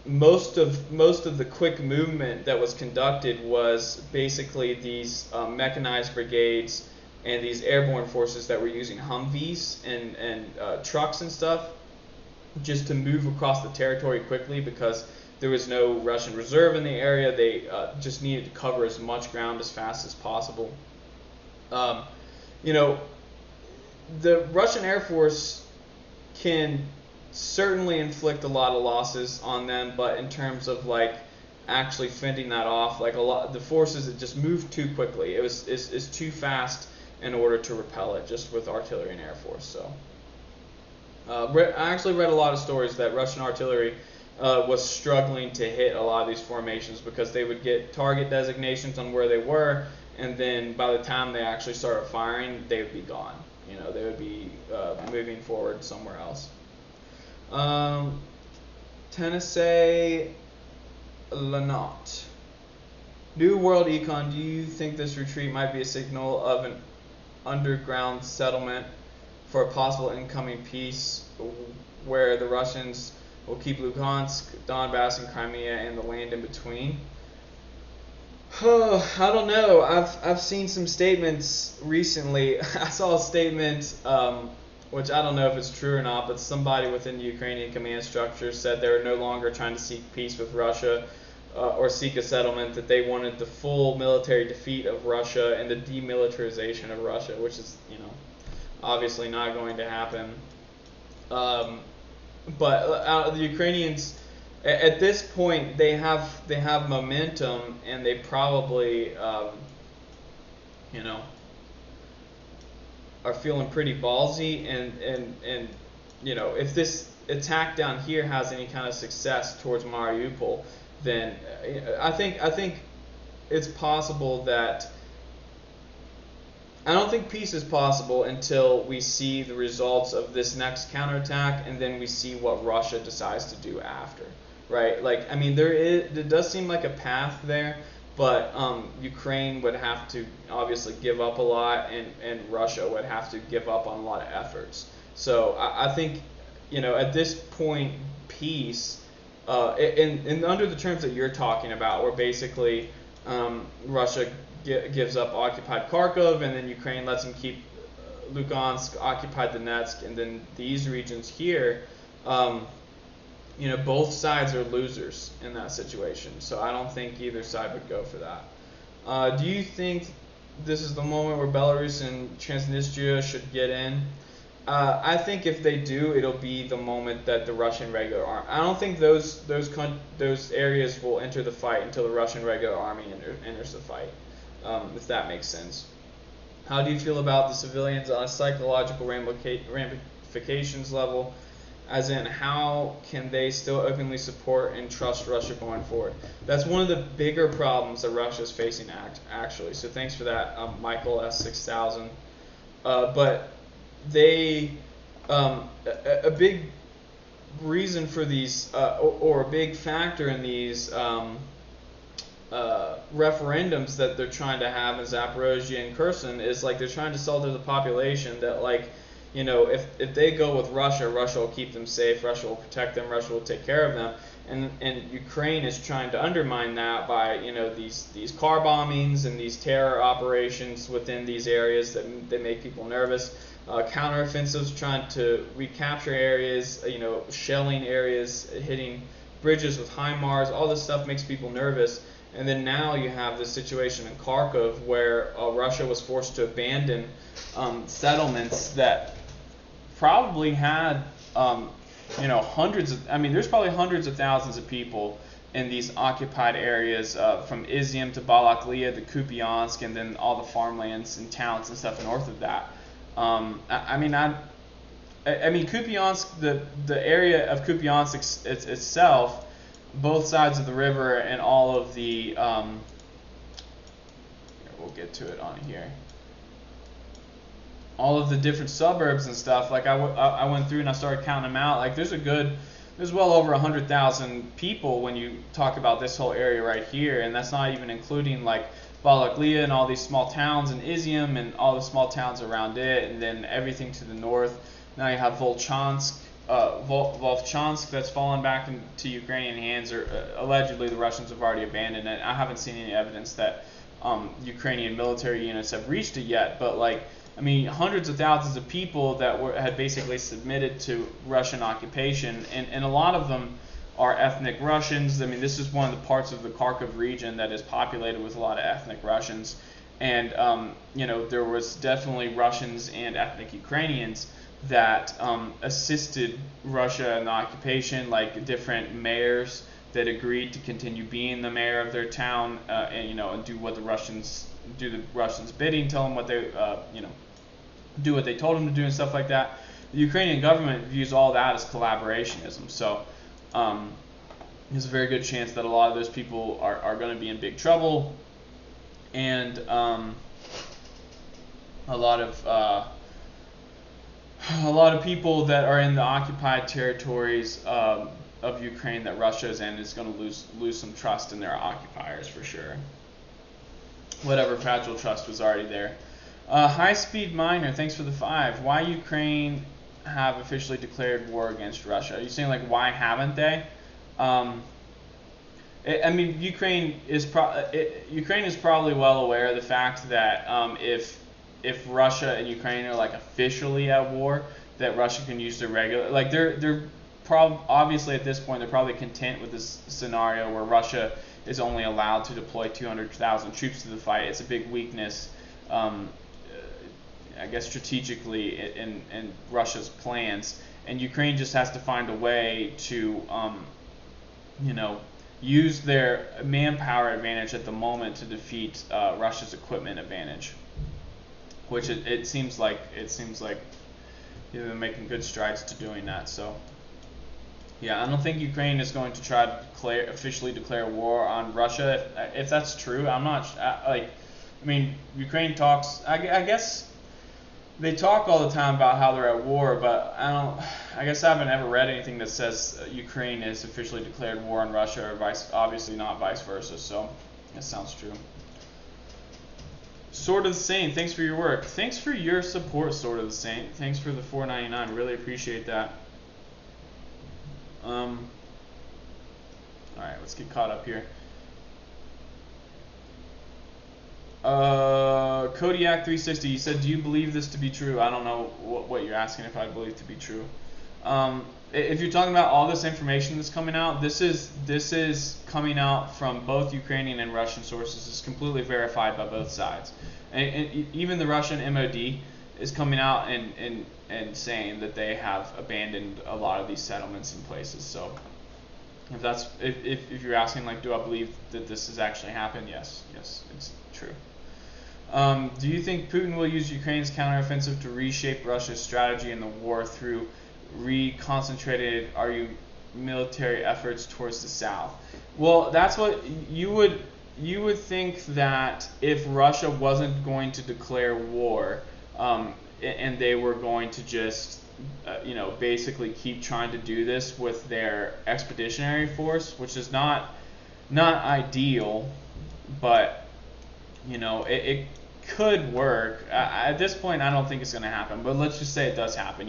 most of the quick movement that was conducted was basically these mechanized brigades and these airborne forces that were using Humvees and trucks and stuff, just to move across the territory quickly, because there was no Russian reserve in the area. They just needed to cover as much ground as fast as possible. The Russian Air Force can certainly inflict a lot of losses on them, but in terms of like actually fending that off, like the forces that just moved too quickly, it's too fast in order to repel it, just with artillery and air force. So I actually read a lot of stories that Russian artillery was struggling to hit a lot of these formations, because they would get target designations on where they were, and then by the time they actually started firing, they would be gone. They would be moving forward somewhere else. Tennessee Lanot. New World Econ, do you think this retreat might be a signal of an underground settlement for a possible incoming peace where the Russians will keep Lugansk, Donbass, and Crimea and the land in between? Oh, I don't know. I've seen some statements recently. I saw a statement, which I don't know if it's true or not, but somebody within the Ukrainian command structure said they were no longer trying to seek peace with Russia or seek a settlement, that they wanted the full military defeat of Russia and the demilitarization of Russia, which is, obviously not going to happen. But the Ukrainians, at this point, they have momentum, and they probably, are feeling pretty ballsy, and if this attack down here has any kind of success towards Mariupol, then I think it's possible that. I don't think peace is possible until we see the results of this next counterattack, and then we see what Russia decides to do after, right? Like, I mean, there does seem like a path there, but Ukraine would have to obviously give up a lot, and Russia would have to give up on a lot of efforts. So I think, at this point, peace, and under the terms that you're talking about, where basically Russia gives up occupied Kharkov, and then Ukraine lets them keep Lugansk, occupied Donetsk, and then these regions here, both sides are losers in that situation. So I don't think either side would go for that. Do you think this is the moment where Belarus and Transnistria should get in? I think if they do, it'll be the moment that the Russian regular army. I don't think those areas will enter the fight until the Russian regular army enters the fight. If that makes sense. How do you feel about the civilians on a psychological ramifications level? As in, how can they still openly support and trust Russia going forward? That's one of the bigger problems that Russia is facing, actually. So thanks for that, Michael S6000. But they, a big reason for these, or a big factor in these referendums that they're trying to have in Zaporozhye and Kherson is, like, they're trying to sell to the population that, like, if they go with Russia, Russia will keep them safe, Russia will protect them, Russia will take care of them, and Ukraine is trying to undermine that by these car bombings and these terror operations within these areas that make people nervous. Counteroffensives trying to recapture areas, shelling areas, hitting bridges with HIMARS. All this stuff makes people nervous. And then now you have this situation in Kharkov where Russia was forced to abandon settlements that probably had, hundreds of, there's probably hundreds of thousands of people in these occupied areas from Izium to Balaklia to Kupiansk, and then all the farmlands and towns and stuff north of that. Kupiansk, the area of Kupiansk itself, both sides of the river and all of the, we'll get to it on here, all of the different suburbs and stuff, like I went through and I started counting them out, like there's well over 100,000 people when you talk about this whole area right here, and that's not even including like Balaklia and all these small towns, and Izium and all the small towns around it, and then everything to the north. Now you have Volchansk, that's fallen back into Ukrainian hands, or allegedly the Russians have already abandoned it. I haven't seen any evidence that Ukrainian military units have reached it yet, but hundreds of thousands of people that had basically submitted to Russian occupation, and a lot of them are ethnic Russians. This is one of the parts of the Kharkiv region that is populated with a lot of ethnic Russians, and there was definitely Russians and ethnic Ukrainians that assisted Russia in the occupation, like different mayors that agreed to continue being the mayor of their town, and do the Russians bidding, tell them what they do what they told them to do and stuff like that. The Ukrainian government views all that as collaborationism. So there's a very good chance that a lot of those people are going to be in big trouble, and a lot of a lot of people that are in the occupied territories of Ukraine that Russia is in is going to lose some trust in their occupiers for sure. Whatever fragile trust was already there. High Speed Miner, thanks for the 5. Why Ukraine have officially declared war against Russia? Are you saying like why haven't they? I mean, Ukraine is probably well aware of the fact that if Russia and Ukraine are like officially at war, that Russia can use their regular, like they're obviously at this point they're probably content with this scenario where Russia is only allowed to deploy 200,000 troops to the fight. It's a big weakness, I guess strategically in Russia's plans, and Ukraine just has to find a way to use their manpower advantage at the moment to defeat Russia's equipment advantage, which it seems like they're making good strides to doing that. So yeah, I don't think Ukraine is going to try to officially declare war on Russia. If that's true, I'm not Ukraine talks. I guess they talk all the time about how they're at war, but I guess I haven't ever read anything that says Ukraine has officially declared war on Russia, or obviously not vice versa. So that sounds true. Sort of the same. Thanks for your work. Thanks for your support, Sort of the same. Thanks for the $4.99. Really appreciate that. All right, let's get caught up here. Kodiak 360, you said, do you believe this to be true? I don't know what you're asking if I believe to be true. If you're talking about all this information that's coming out, this is coming out from both Ukrainian and Russian sources. It's completely verified by both sides. And even the Russian MOD is coming out and saying that they have abandoned a lot of these settlements and places. So if you're asking, like, do I believe that this has actually happened? Yes, it's true. Do you think Putin will use Ukraine's counteroffensive to reshape Russia's strategy in the war through reconcentrated military efforts towards the south? Well, that's what you would think, that if Russia wasn't going to declare war, and they were going to just basically keep trying to do this with their expeditionary force, which is not ideal, but it could work. At this point, I don't think it's going to happen, but let's just say it does happen,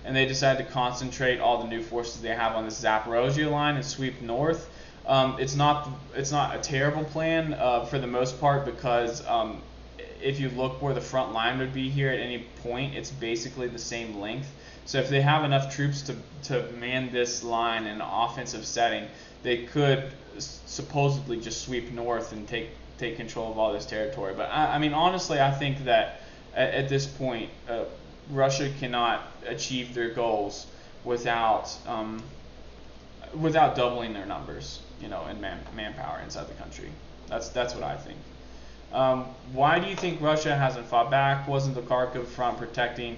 and they decide to concentrate all the new forces they have on the Zaporozhye line and sweep north. It's not a terrible plan for the most part, because if you look where the front line would be here at any point, it's basically the same length. So if they have enough troops to man this line in an offensive setting, they could supposedly just sweep north and take control of all this territory. But I mean, honestly, I think that at this point, Russia cannot achieve their goals without doubling their numbers, and manpower inside the country. That's what I think. Why do you think Russia hasn't fought back? Wasn't the Kharkiv front protecting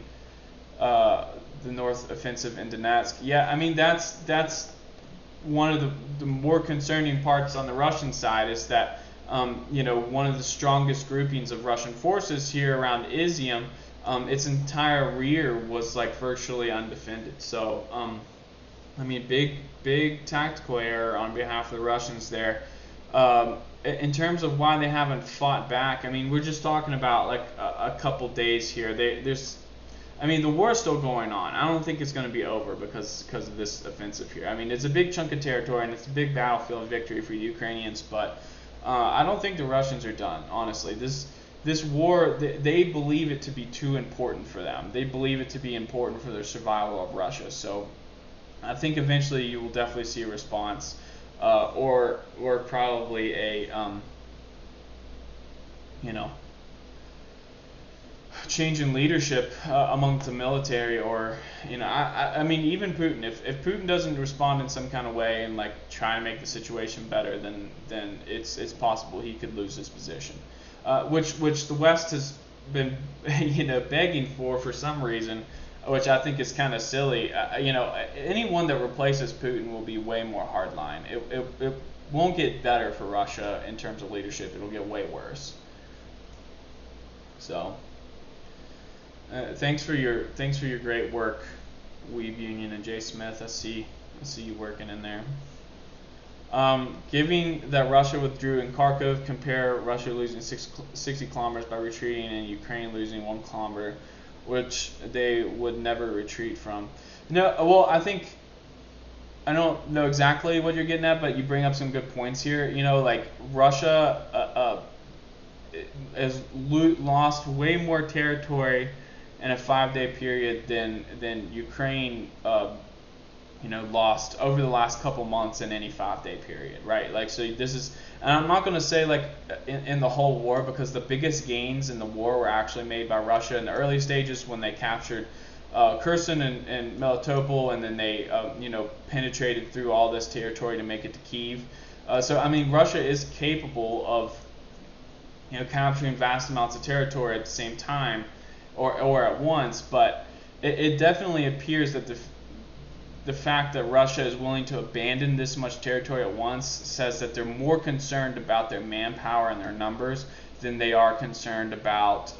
the north offensive in Donetsk? Yeah, I mean, that's one of the more concerning parts on the Russian side, is that one of the strongest groupings of Russian forces here around Izium, its entire rear was like virtually undefended. So I mean, big tactical error on behalf of the Russians there. In terms of why they haven't fought back, I mean, we're just talking about like a couple days here. The war is still going on. I don't think it's going to be over because of this offensive here. I mean, it's a big chunk of territory and it's a big battlefield victory for the Ukrainians, but I don't think the Russians are done, honestly. This war, they believe it to be too important for them. They believe it to be important for their survival of Russia. So I think eventually you will definitely see a response, or probably a change in leadership among the military, or I mean, even Putin. If Putin doesn't respond in some kind of way and like try to make the situation better, then it's possible he could lose his position, which the West has been begging for some reason, which I think is kind of silly. Anyone that replaces Putin will be way more hardline. It won't get better for Russia in terms of leadership. It'll get way worse. So Thanks for your great work, Weeb Union and Jay Smith. I see you working in there. Given that Russia withdrew in Kharkov, compare Russia losing 60 kilometers by retreating and Ukraine losing 1 kilometer, which they would never retreat from. No, well, I don't know exactly what you're getting at, but you bring up some good points here. Like Russia has lost way more territory in a 5-day period than Ukraine lost over the last couple months in any 5-day period, right? Like, so this is, and I'm not going to say like in the whole war, because the biggest gains in the war were actually made by Russia in the early stages when they captured Kherson and Melitopol, and then they penetrated through all this territory to make it to Kyiv. So I mean, Russia is capable of capturing vast amounts of territory at the same time or at once, but it definitely appears that the fact that Russia is willing to abandon this much territory at once says that they're more concerned about their manpower and their numbers than they are concerned about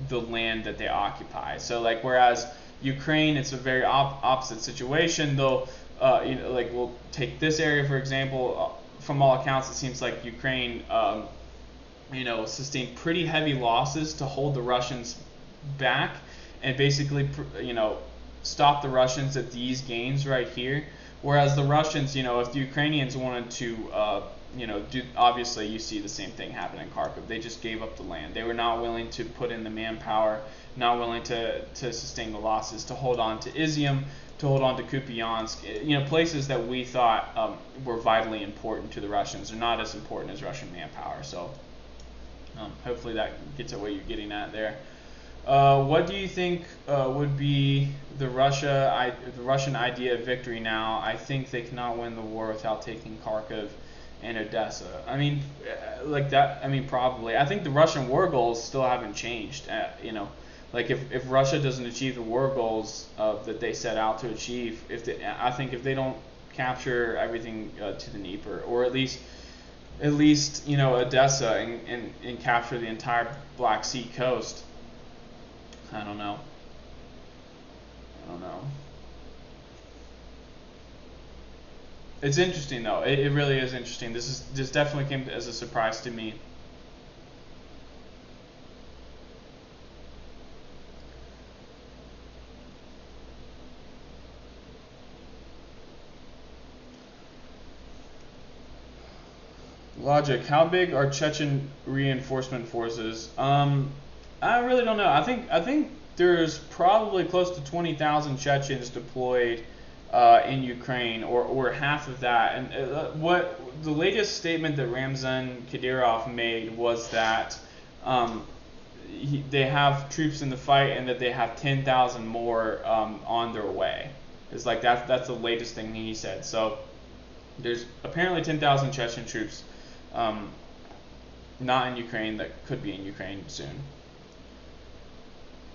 the land that they occupy. So like, whereas Ukraine, it's a very opposite situation. Though like, we'll take this area for example. From all accounts, it seems like Ukraine sustained pretty heavy losses to hold the Russians back and basically stop the Russians at these gains right here. Whereas the Russians, if the Ukrainians wanted to obviously you see the same thing happen in Kharkiv. They just gave up the land. They were not willing to put in the manpower, not willing to sustain the losses, to hold on to Izium, to hold on to Kupiansk. Places that we thought were vitally important to the Russians are not as important as Russian manpower. So hopefully that gets at what you're getting at there. What do you think would be the Russian idea of victory now? I think they cannot win the war without taking Kharkiv and Odessa. I mean, like that. I mean, probably. I think the Russian war goals still haven't changed. Like if Russia doesn't achieve the war goals that they set out to achieve, I think if they don't capture everything to the Dnieper, or at least Odessa and capture the entire Black Sea coast. I don't know. It's interesting though. It really is interesting. This definitely came as a surprise to me. Logic. How big are Chechen reinforcement forces? I really don't know. I think there's probably close to 20,000 Chechens deployed in Ukraine, or half of that. And what the latest statement that Ramzan Kadyrov made was that they have troops in the fight and that they have 10,000 more on their way. It's like that's the latest thing he said. So there's apparently 10,000 Chechen troops not in Ukraine that could be in Ukraine soon.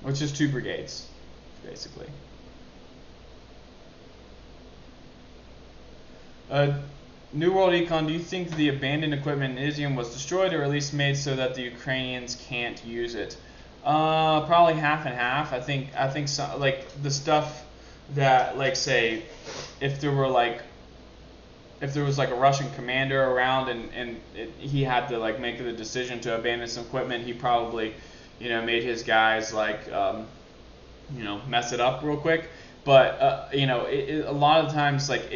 Which is 2 brigades, basically. New World Econ, do you think the abandoned equipment in Izium was destroyed, or at least made so that the Ukrainians can't use it? Probably half and half. I think so, like the stuff that, like, say, if there was like a Russian commander around and he had to like make the decision to abandon some equipment, he probably made his guys like mess it up real quick. But a lot of times, like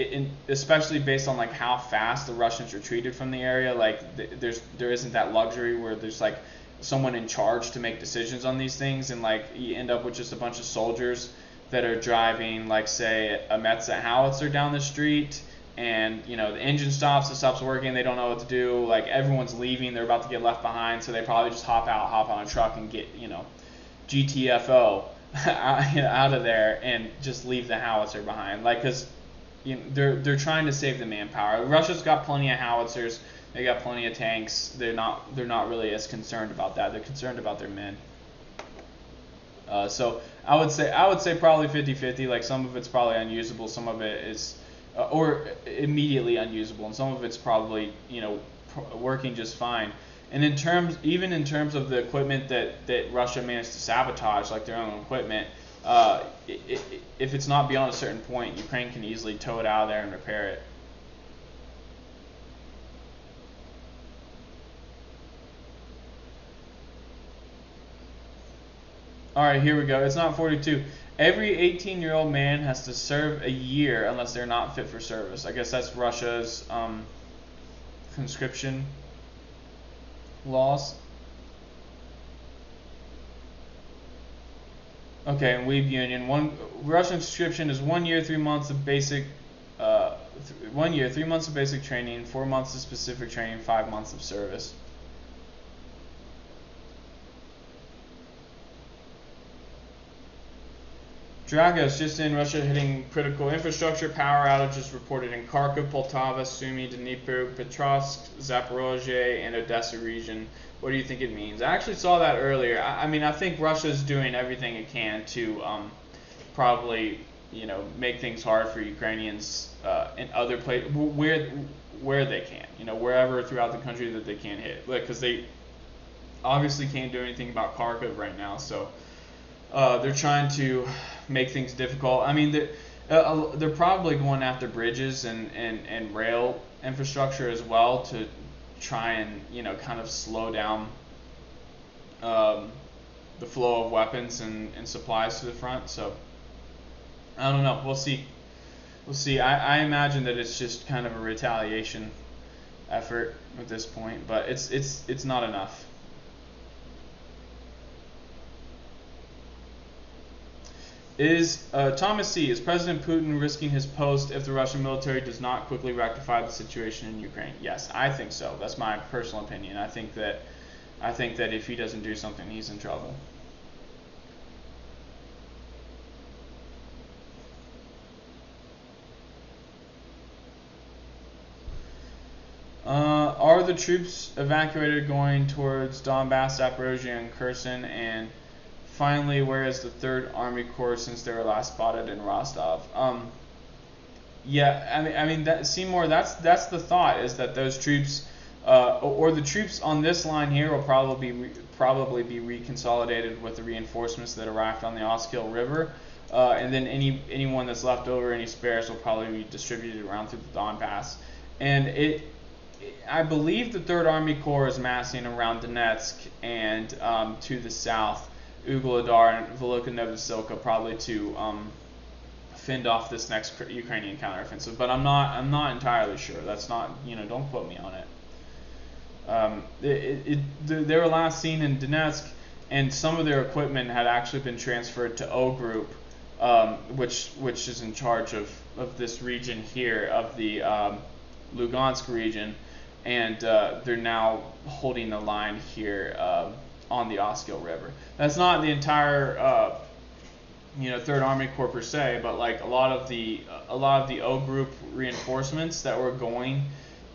especially based on like how fast the Russians retreated from the area, like there isn't that luxury where there's like someone in charge to make decisions on these things, and like you end up with just a bunch of soldiers that are driving, like, say, a Metza howitzer down the street, and the engine stops, it stops working, they don't know what to do, like everyone's leaving, they're about to get left behind, so they probably just hop on a truck and get GTFO out of there and just leave the howitzer behind, like, because they're trying to save the manpower. Russia's got plenty of howitzers, they got plenty of tanks. They're not really as concerned about that. They're concerned about their men. So I would say probably 50-50. Like, some of it's probably unusable, some of it is or immediately unusable, and some of it's probably working just fine. And even in terms of the equipment that Russia managed to sabotage, like their own equipment, if it's not beyond a certain point, Ukraine can easily tow it out of there and repair it. Alright, here we go. It's not 42. Every 18-year-old man has to serve a year unless they're not fit for service. I guess that's Russia's conscription laws. Okay, and Weeb Union. Russian conscription is 1 year, 3 months of basic 1 year, 3 months of basic training, 4 months of specific training, 5 months of service. Dragos just in, Russia hitting critical infrastructure, power outages reported in Kharkiv, Poltava, Sumy, Dnipro, Petrovsk, Zaporozhye, and Odessa region. What do you think it means? I actually saw that earlier. I mean, I think Russia's doing everything it can to probably, make things hard for Ukrainians in other places where they can, wherever throughout the country that they can hit, because they obviously can't do anything about Kharkiv right now, so they're trying to make things difficult. I mean, they're probably going after bridges and rail infrastructure as well to try and kind of slow down the flow of weapons and supplies to the front. So I don't know. We'll see. I imagine that it's just kind of a retaliation effort at this point, but it's not enough. Thomas C. Is President Putin risking his post if the Russian military does not quickly rectify the situation in Ukraine? Yes, I think so. That's my personal opinion. I think that if he doesn't do something, he's in trouble. Are the troops evacuated going towards Donbass, Zaporozhye, and Kherson? And finally, where is the 3rd Army Corps since they were last spotted in Rostov? Yeah, I mean, Seymour, that's the thought, is that those troops, or the troops on this line here, will probably be reconsolidated with the reinforcements that arrived on the Oskil River, and then anyone that's left over, any spares, will probably be distributed around through the Donbass. And I believe the 3rd Army Corps is massing around Donetsk and to the south, Ugledar and Velika Novosilka, probably to fend off this next Ukrainian counteroffensive. But I'm not entirely sure. That's not, don't quote me on it. They were last seen in Donetsk, and some of their equipment had actually been transferred to O Group, which is in charge of this region here, of the Lugansk region, and they're now holding the line here on the Oskil River. That's not the entire 3rd Army Corps per se, but like a lot of the O Group reinforcements that were going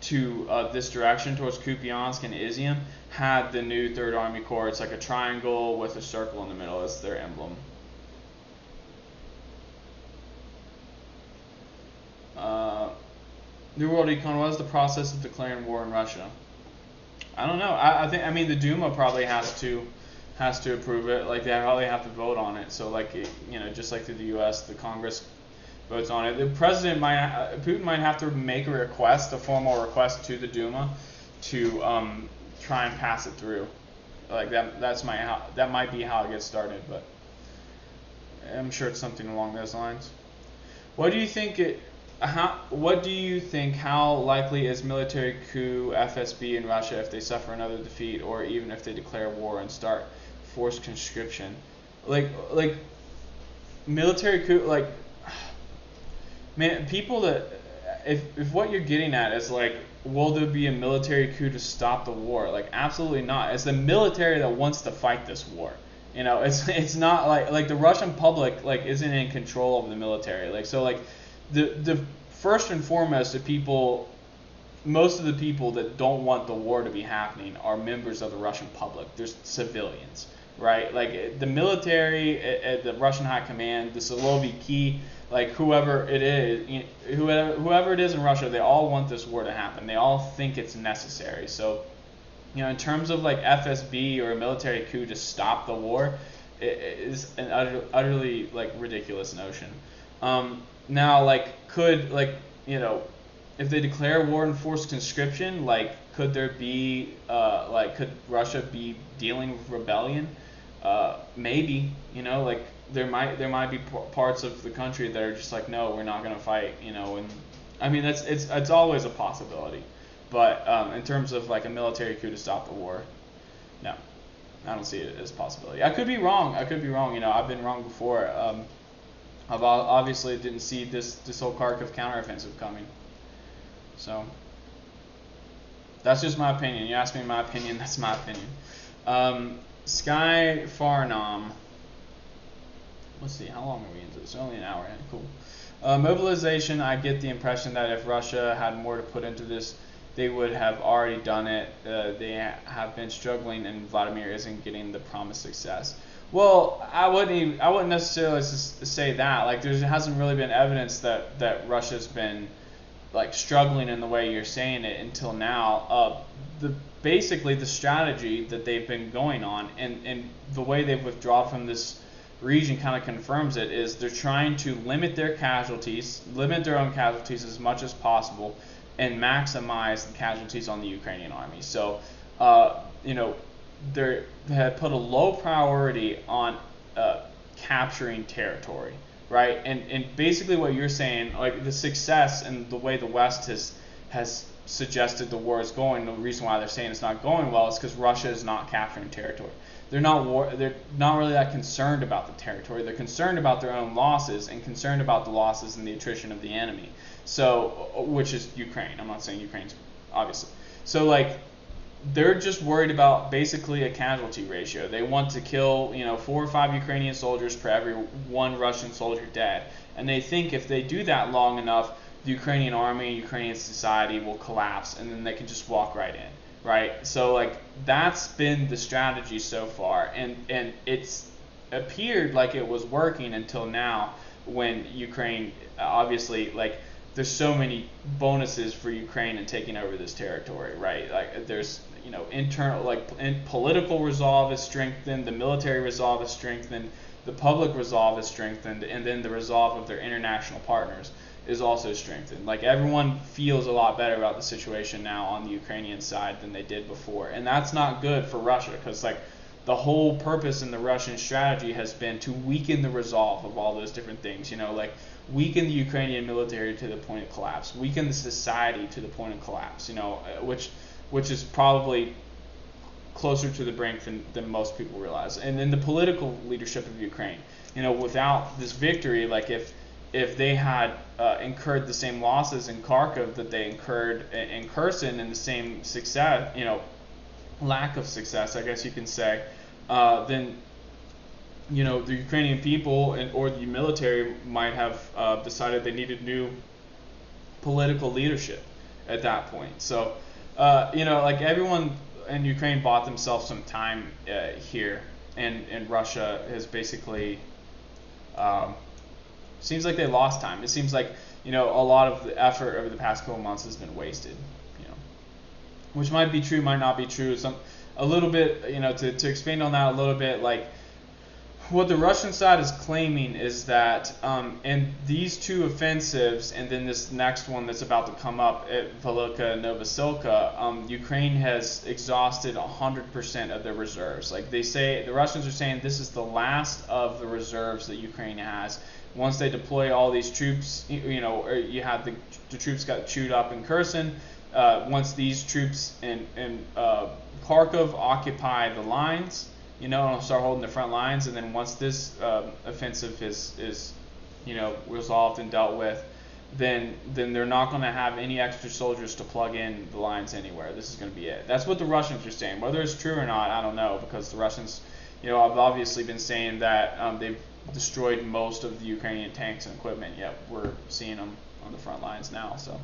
to this direction towards Kupiansk and Izium had the new 3rd Army Corps. It's like a triangle with a circle in the middle as their emblem. New World Econ, what is the process of declaring war in Russia? I don't know. I think the Duma probably has to approve it. Like, they probably have to vote on it. So just like through the U.S., the Congress votes on it. The president Putin might have to make a formal request to the Duma to try and pass it through. Like that might be how it gets started, but I'm sure it's something along those lines. What do you think? How likely is military coup FSB in Russia if they suffer another defeat, or even if they declare war and start forced conscription? Like military coup, like, man, people that if what you're getting at is like, will there be a military coup to stop the war? Like, absolutely not. It's the military that wants to fight this war. It's not like the Russian public isn't in control of the military. The first and foremost, most of the people that don't want the war to be happening are members of the Russian public. There's civilians, right? Like the military, the Russian high command, the Siloviki, whoever it is, whoever it is in Russia, they all want this war to happen. They all think it's necessary. So in terms of like FSB or a military coup to stop the war, it is an utterly like ridiculous notion. Now, like, could if they declare war and forced conscription, like, could there be could Russia be dealing with rebellion? Maybe, like there might be parts of the country that are just like, no, we're not gonna fight, and I mean it's always a possibility. But in terms of like a military coup to stop the war, no, I don't see it as a possibility. I could be wrong. I've been wrong before. I've obviously didn't see this whole Kharkiv counteroffensive coming. So that's just my opinion. You asked me my opinion. That's my opinion. Sky Farnam. Let's see. How long are we into this? Only an hour. Cool. Mobilization. I get the impression that if Russia had more to put into this, they would have already done it. They have been struggling, and Vladimir isn't getting the promised success. Well, I wouldn't necessarily say that. Like, there hasn't really been evidence that Russia's been like struggling in the way you're saying it until now. Basically the strategy that they've been going on, and the way they've withdrawn from this region kind of confirms it, is they're trying to limit their own casualties as much as possible, and maximize the casualties on the Ukrainian army. So, they had put a low priority on capturing territory, right? And basically what you're saying, like the success and the way the West has suggested the war is going, the reason why they're saying it's not going well is because Russia is not capturing territory. They're not really that concerned about the territory. They're concerned about their own losses and concerned about the losses and the attrition of the enemy. So, which is Ukraine. I'm not saying Ukraine's, obviously. So, like, they're just worried about basically a casualty ratio. They want to kill, 4 or 5 Ukrainian soldiers per every 1 Russian soldier dead. And they think if they do that long enough, the Ukrainian army, Ukrainian society will collapse, and then they can just walk right in, right? So, like, that's been the strategy so far, and it's appeared like it was working until now, when Ukraine, obviously, like, there's so many bonuses for Ukraine in taking over this territory, right? Like, there's, internal, like, political resolve is strengthened, the military resolve is strengthened, the public resolve is strengthened, and then the resolve of their international partners is also strengthened. Like, everyone feels a lot better about the situation now on the Ukrainian side than they did before, and that's not good for Russia, because, like, the whole purpose in the Russian strategy has been to weaken the resolve of all those different things, like weaken the Ukrainian military to the point of collapse, weaken the society to the point of collapse, which is probably closer to the brink than most people realize. And then the political leadership of Ukraine, without this victory, like if they had incurred the same losses in Kharkiv that they incurred in Kherson, and the same success, lack of success, I guess you can say, then the Ukrainian people or the military might have decided they needed new political leadership at that point. So, like, everyone in Ukraine bought themselves some time here, and Russia has basically seems like they lost time. It seems like a lot of the effort over the past couple months has been wasted. Which might be true, might not be true. A little bit, to expand on that a little bit, like, what the Russian side is claiming is that in these 2 offensives, and then this next one that's about to come up at Velika and Novosilka, Ukraine has exhausted 100% of their reserves. Like, they say, the Russians are saying this is the last of the reserves that Ukraine has. Once they deploy all these troops, or you have the troops got chewed up in Kherson. Once these troops in Kharkov occupy the lines, and start holding the front lines, and then once this offensive is resolved and dealt with, then they're not going to have any extra soldiers to plug in the lines anywhere. This is going to be it. That's what the Russians are saying. Whether it's true or not, I don't know, because the Russians, have obviously been saying that they've destroyed most of the Ukrainian tanks and equipment, yet we're seeing them on the front lines now. So,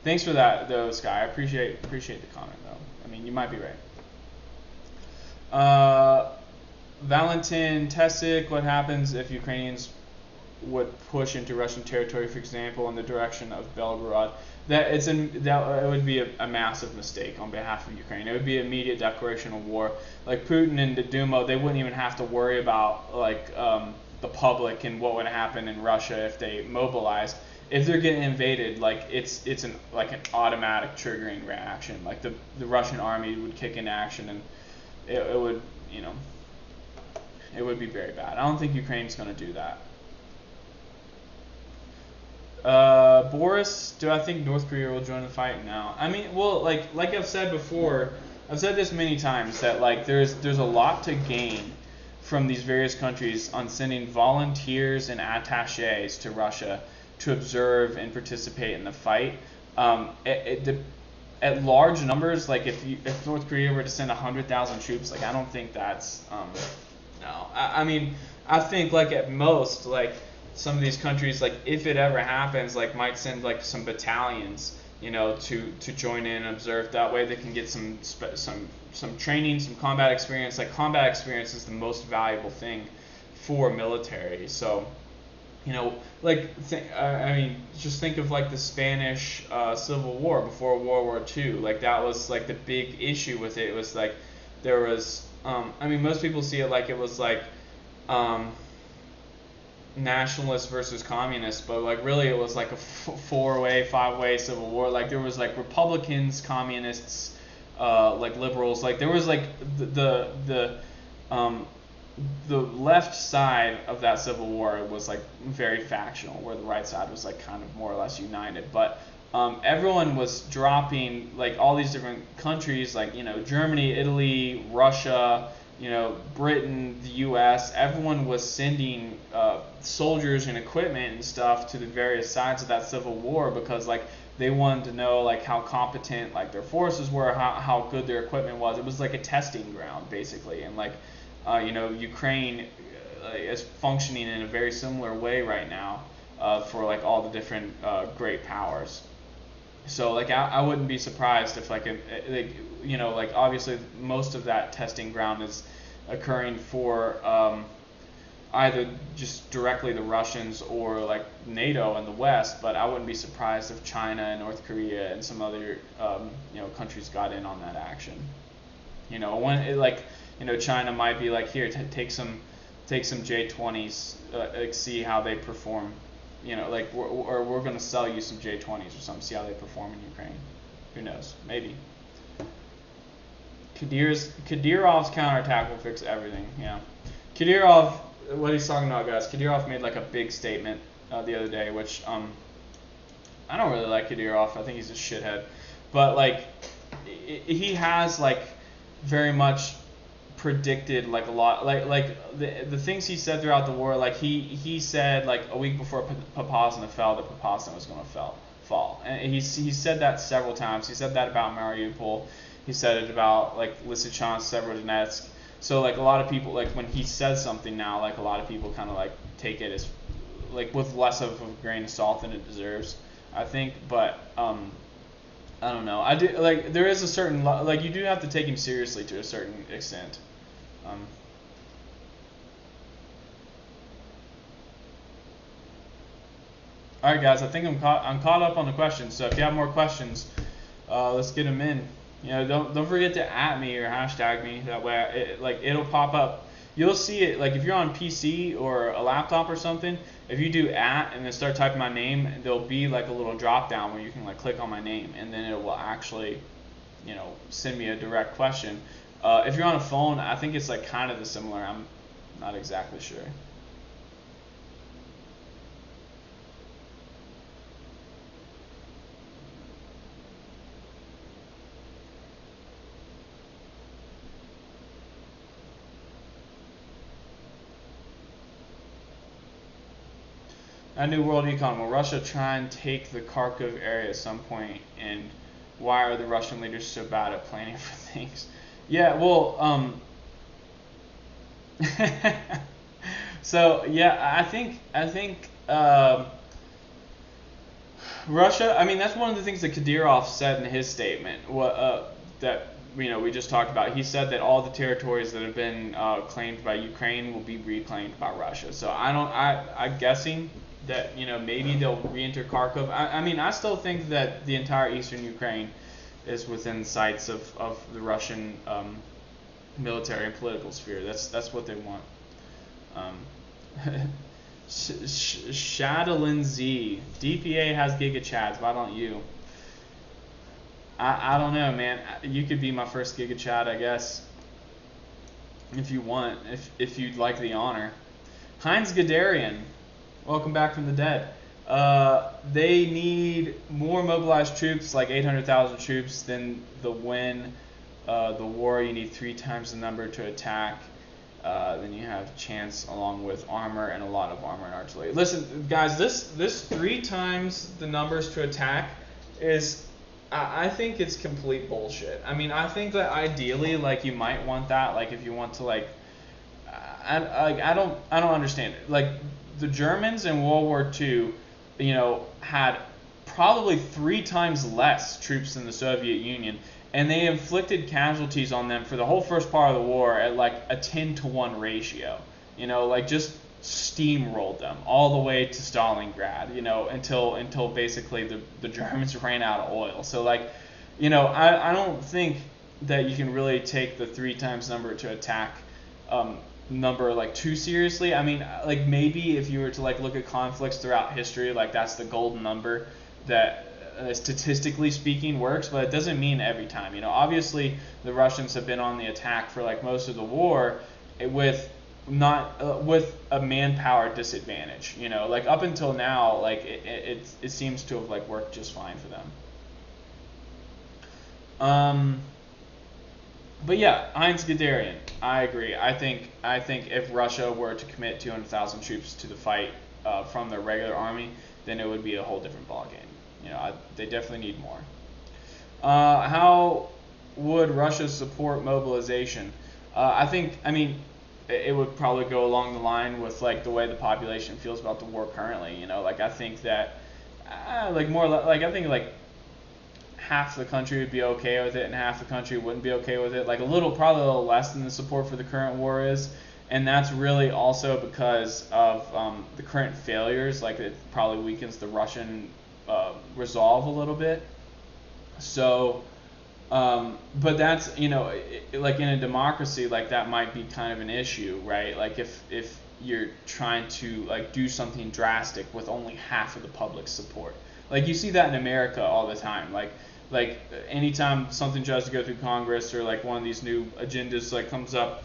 thanks for that, though, Sky. I appreciate the comment, though. I mean, you might be right. Valentin Tesic, what happens if Ukrainians would push into Russian territory, for example, in the direction of Belgorod, that it would be a massive mistake on behalf of Ukraine. It would be an immediate declaration of war. Like Putin and the Duma, they wouldn't even have to worry about the public and what would happen in Russia if they mobilized. If they're getting invaded, like it's an automatic triggering reaction. Like the Russian army would kick into action, and it would it would be very bad. I don't think Ukraine's going to do that. Boris, do I think North Korea will join the fight? No. I mean, well, like I've said before, I've said this many times, that like there's a lot to gain from these various countries on sending volunteers and attaches to Russia to observe and participate in the fight. At large numbers, like if North Korea were to send 100,000 troops, like I don't think that's no. I mean, I think like at most, like some of these countries, like if it ever happens, like might send like some battalions, to join in and observe. That way they can get some training, some combat experience. Like combat experience is the most valuable thing for military. So, I mean, just think of like the Spanish Civil War before World War II. Like that was like the big issue with it. It was like there was, I mean, most people see it like it was like nationalist versus communist, but like really it was like a five-way civil war. Like there was like Republicans, communists, like liberals. Like there was like the left side of that civil war was like very factional, where the right side was like kind of more or less united. But everyone was dropping, like all these different countries, like Germany, Italy, Russia, Britain, the U.S. Everyone was sending soldiers and equipment and stuff to the various sides of that civil war, because like they wanted to know like how competent like their forces were, how good their equipment was. It was like a testing ground basically, and like Ukraine is functioning in a very similar way right now for like all the different great powers. So like I wouldn't be surprised if like obviously most of that testing ground is occurring for either just directly the Russians or like NATO and the West, but I wouldn't be surprised if China and North Korea and some other countries got in on that action. China might be like, here, take some J-20s, see how they perform. We're going to sell you some J-20s or something, see how they perform in Ukraine. Who knows? Maybe. Kadyrov's counterattack will fix everything. Yeah. Kadyrov, what he's talking about, guys, Kadyrov made like a big statement the other day, which I don't really like Kadyrov. I think he's a shithead. But like he has like very much predicted like a lot, like the things he said throughout the war. Like he said like a week before Popasna fell that Popasna was going to fall, and he said that several times. He said that about Mariupol. He said it about like Lysychansk, Severodonetsk. So like a lot of people, like when he says something now, like a lot of people kind of like take it as like with less of a grain of salt than it deserves, I think. But I don't know. I do like there is a certain like you do have to take him seriously to a certain extent. All right, guys. I think I'm caught up on the questions. So if you have more questions, let's get them in. Don't forget to @ me or hashtag me. That way, it'll pop up. You'll see it like if you're on PC or a laptop or something. If you do @ and then start typing my name, there'll be like a little drop down where you can like click on my name, and then it will actually, send me a direct question. If you're on a phone, I think it's like kind of the similar. I'm not exactly sure. I knew World Econ. Will Russia try and take the Kharkiv area at some point? And why are the Russian leaders so bad at planning for things? Yeah, well, so yeah, I think Russia. I mean, that's one of the things that Kadyrov said in his statement. That we just talked about. He said that all the territories that have been claimed by Ukraine will be reclaimed by Russia. So I'm guessing that maybe they'll re-enter Kharkov. I mean, I still think that the entire eastern Ukraine is within sights of the Russian military and political sphere. That's what they want. Shadowlin Z, DPA has Giga Chads. Why don't you? I don't know, man. You could be my first Giga Chad, I guess, if you want, if you'd like the honor. Heinz Gadarian, welcome back from the dead. They need more mobilized troops, like 800,000 troops, than the war. You need 3 times the number to attack. Then you have chance along with armor and a lot of armor and artillery. Listen, guys, this 3 times the numbers to attack is, I think it's complete bullshit. I mean, I think that ideally, like, you might want that, like, if you want to, like, I don't understand it. Like, the Germans in World War II, had probably 3 times less troops than the Soviet Union, and they inflicted casualties on them for the whole first part of the war at like a 10-to-1 ratio. Like, just steamrolled them all the way to Stalingrad, until basically the Germans ran out of oil. So, like, I don't think that you can really take the 3 times number to attack number, like, too seriously. I mean, like, maybe if you were to, like, look at conflicts throughout history, like, that's the golden number that statistically speaking works, but it doesn't mean every time. Obviously the Russians have been on the attack for, like, most of the war with a manpower disadvantage. Like, up until now, like, it seems to have, like, worked just fine for them. But yeah, Heinz Gadarian, I agree. I think if Russia were to commit 200,000 troops to the fight from their regular army, then it would be a whole different ballgame. They definitely need more. How would Russia support mobilization? I mean, it would probably go along the line with, like, the way the population feels about the war currently. Like, I think that, I think, like, half the country would be okay with it and half the country wouldn't be okay with it. Like, probably a little less than the support for the current war is. And that's really also because of the current failures. Like, it probably weakens the Russian resolve a little bit. So, but that's, like, in a democracy, like, that might be kind of an issue, right? Like, if you're trying to, like, do something drastic with only half of the public's support. Like, you see that in America all the time. Like anytime something tries to go through Congress, or, like, one of these new agendas, like, comes up,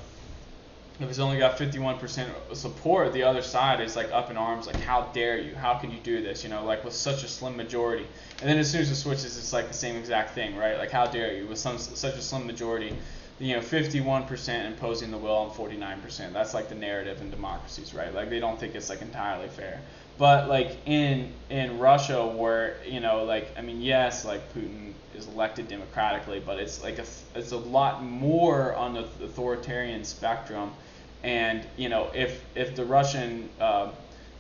if it's only got 51% support, the other side is, like, up in arms, like, how dare you? How can you do this? Like, with such a slim majority. And then as soon as it switches, it's, like, the same exact thing, right? Like, how dare you? With such a slim majority, 51% imposing the will on 49%. That's, like, the narrative in democracies, right? Like, they don't think it's, like, entirely fair. But, like, in Russia, where, like, I mean, yes, like, Putin is elected democratically, but it's, like, it's a lot more on the authoritarian spectrum. And, if the Russian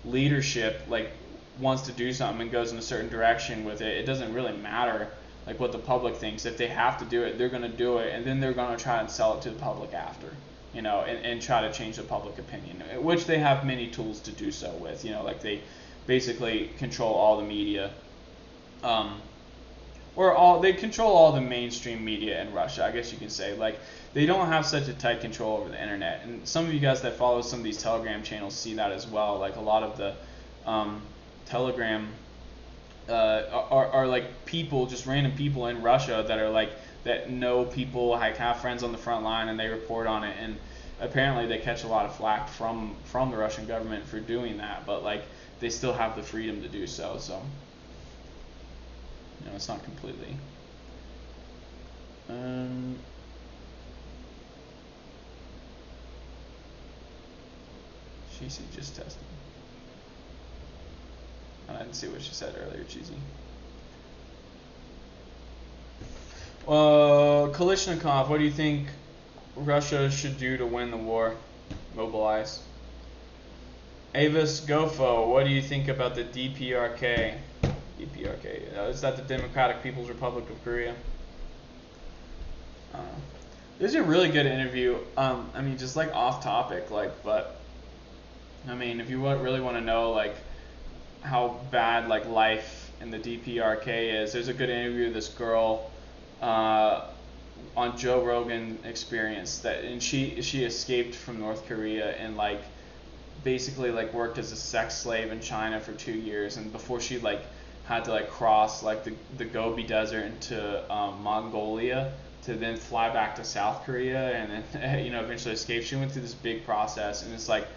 leadership, like, wants to do something and goes in a certain direction with it, it doesn't really matter, like, what the public thinks. If they have to do it, they're going to do it, and then they're going to try and sell it to the public after, and try to change the public opinion, which they have many tools to do so with. Like, they basically control all the media, they control all the mainstream media in Russia, I guess you can say. Like, they don't have such a tight control over the internet. And some of you guys that follow some of these Telegram channels see that as well. Like, a lot of the Telegram are like people, just random people in Russia that are, like, that know people, like, have friends on the front line, and they report on it. And apparently they catch a lot of flack from the Russian government for doing that, but, like, they still have the freedom to do so. So, it's not completely. Cheesy just testing. I didn't see what she said earlier, Cheesy. Kalishnikov, what do you think Russia should do to win the war? Mobilize. Avis Gofo, what do you think about the DPRK? DPRK, is that the Democratic People's Republic of Korea? This is a really good interview. I mean, just like off topic, like, but I mean, if you really want to know like how bad like life in the DPRK is, there's a good interview with this girl on Joe Rogan Experience and she escaped from North Korea and like basically like worked as a sex slave in China for 2 years, and before she like had to like cross like the Gobi Desert into Mongolia to then fly back to South Korea and then eventually escape. She went through this big process, and it's like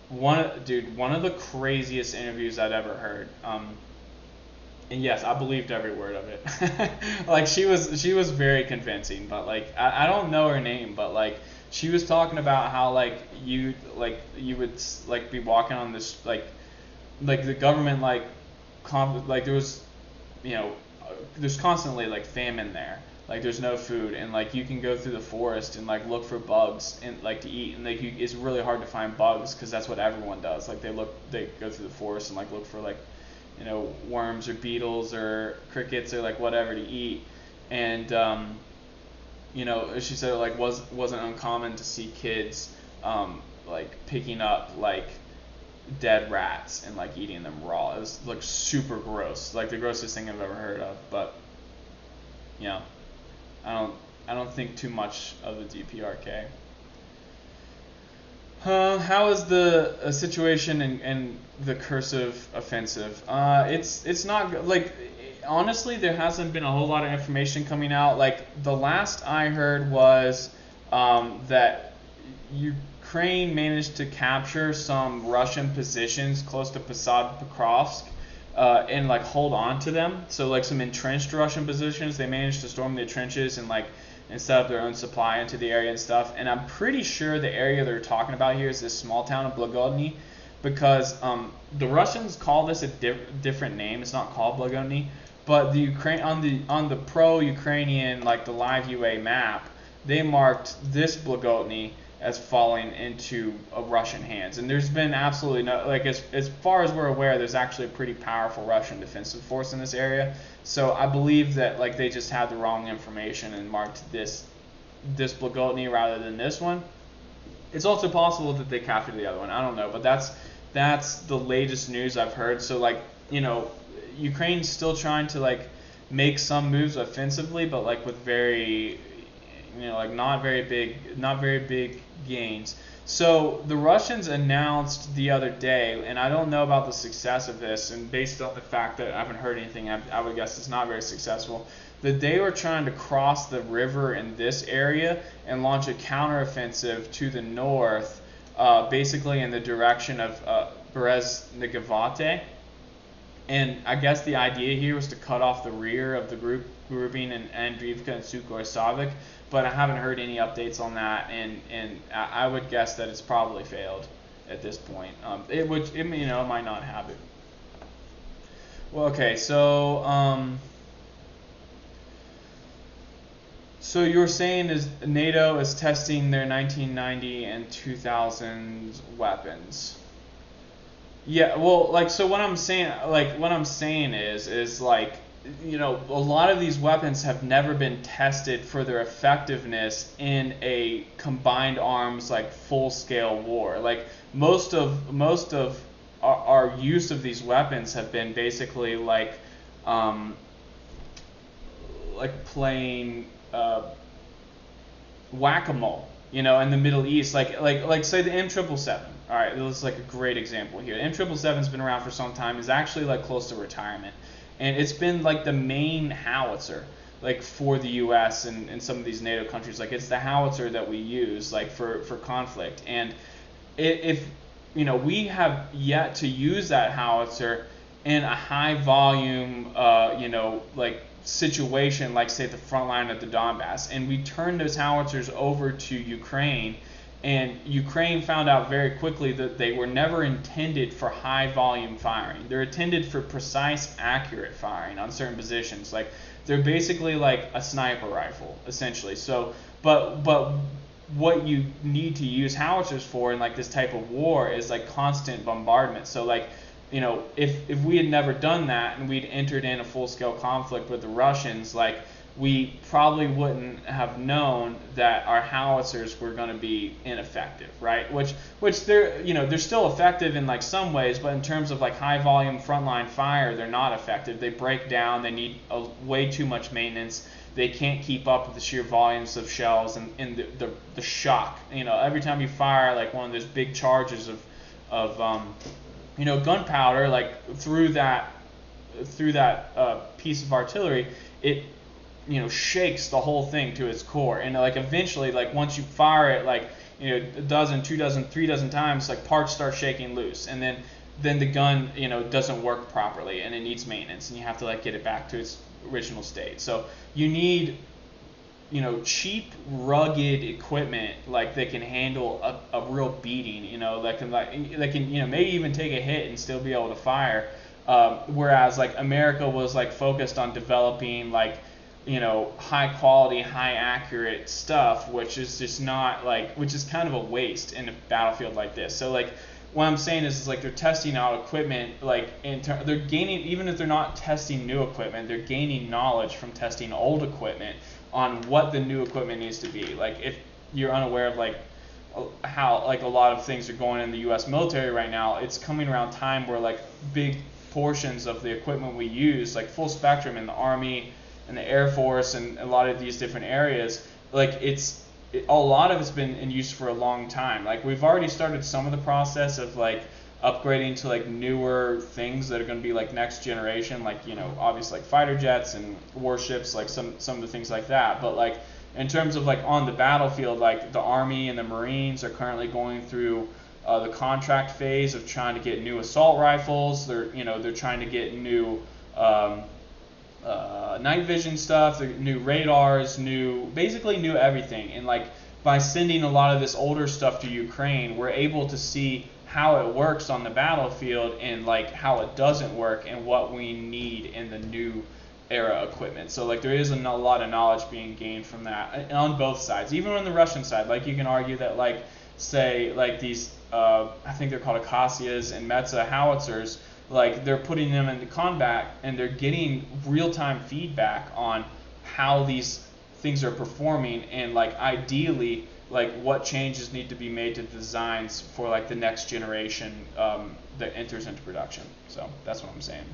one of the craziest interviews I'd ever heard. And yes, I believed every word of it. Like she was very convincing, but like I don't know her name, but like she was talking about how like you would like be walking on this like the government like there was there's constantly like famine there. Like there's no food, and like you can go through the forest and like look for bugs and like to eat, and like it's really hard to find bugs because that's what everyone does. Like they go through the forest and like look for like worms or beetles or crickets or like whatever to eat. And she said it like wasn't uncommon to see kids like picking up like dead rats and like eating them raw. It was like super gross, like the grossest thing I've ever heard of. But I don't think too much of the DPRK. How is the situation in the Cursive offensive? It's not good. Like honestly, there hasn't been a whole lot of information coming out. Like the last I heard was that Ukraine managed to capture some Russian positions close to Pokrovsk and like hold on to them. So like some entrenched Russian positions, they managed to storm the trenches and like and set up their own supply into the area and stuff. And I'm pretty sure the area they're talking about here is this small town of Blagodny, because the Russians call this a different name. It's not called Blagodny, but the Ukraine on the pro-Ukrainian like the Live UA map, they marked this Blagodny as falling into Russian hands. And there's been absolutely no, like as far as we're aware, there's actually a pretty powerful Russian defensive force in this area. So I believe that like they just had the wrong information and marked this Blagodny rather than this one. It's also possible that they captured the other one. I don't know, but that's the latest news I've heard. So like Ukraine's still trying to like make some moves offensively, but like with very like not very big gains. So the Russians announced the other day, and I don't know about the success of this, and based on the fact that I haven't heard anything, I would guess it's not very successful, that they were trying to cross the river in this area and launch a counteroffensive to the north, basically in the direction of Berezhnegavate. And I guess the idea here was to cut off the rear of the grouping in Andriivka and Sukhoi-Savik, but I haven't heard any updates on that, and I would guess that it's probably failed at this point. It might not have it. Well, okay, so so you were saying is NATO is testing their 1990 and 2000 weapons. Yeah, well, like, so what I'm saying is like, a lot of these weapons have never been tested for their effectiveness in a combined arms, like, full-scale war. Like, most of our use of these weapons have been basically like playing whack-a-mole, in the Middle East, like say the M777. All right, this is like a great example here. The M777's been around for some time. Is actually like close to retirement, and it's been like the main howitzer, like for the U.S. and some of these NATO countries. Like it's the howitzer that we use like for conflict. And if we have yet to use that howitzer in a high volume, like situation, like say the front line of the Donbass, and we turned those howitzers over to Ukraine. And Ukraine found out very quickly that they were never intended for high volume firing. They're intended for precise, accurate firing on certain positions. Like they're basically like a sniper rifle, essentially. So, but what you need to use howitzers for in like this type of war is like constant bombardment. So like, if we had never done that and we'd entered in a full scale conflict with the Russians, like we probably wouldn't have known that our howitzers were going to be ineffective, right? Which they're, you know, they're still effective in like some ways, but in terms of like high volume frontline fire, they're not effective. They break down. They need way too much maintenance. They can't keep up with the sheer volumes of shells and the shock. You know, every time you fire like one of those big charges of you know, gunpowder like through that piece of artillery, it, you know, shakes the whole thing to its core, and like eventually, like once you fire it like, you know, a dozen, 2 dozen, 3 dozen times, like parts start shaking loose, and then the gun, you know, doesn't work properly and it needs maintenance, and you have to like get it back to its original state. So you need, you know, cheap, rugged equipment like that can handle a real beating, you know, that can you know, maybe even take a hit and still be able to fire. Whereas like America was like focused on developing like, you know, high quality, high accurate stuff, which is just not like, which is kind of a waste in a battlefield like this. So like what I'm saying is like they're testing out equipment, like they're gaining, even if they're not testing new equipment, they're gaining knowledge from testing old equipment on what the new equipment needs to be. Like if you're unaware of like how like a lot of things are going in the U.S. military right now, it's coming around time where like big portions of the equipment we use, like full spectrum in the Army and the Air Force and a lot of these different areas, like a lot of it's been in use for a long time. Like we've already started some of the process of like upgrading to like newer things that are going to be like next generation, like, you know, obviously like fighter jets and warships, like some of the things like that. But like in terms of like on the battlefield, like the Army and the Marines are currently going through the contract phase of trying to get new assault rifles. They're trying to get new night vision stuff, new radars, basically new everything. And like by sending a lot of this older stuff to Ukraine, we're able to see how it works on the battlefield and like how it doesn't work and what we need in the new era equipment. So like there is a lot of knowledge being gained from that on both sides. Even on the Russian side, like you can argue that like, say like these I think they're called Acacias and Metza howitzers, like they're putting them into combat and they're getting real-time feedback on how these things are performing, and like ideally like what changes need to be made to designs for like the next generation that enters into production. So that's what I'm saying.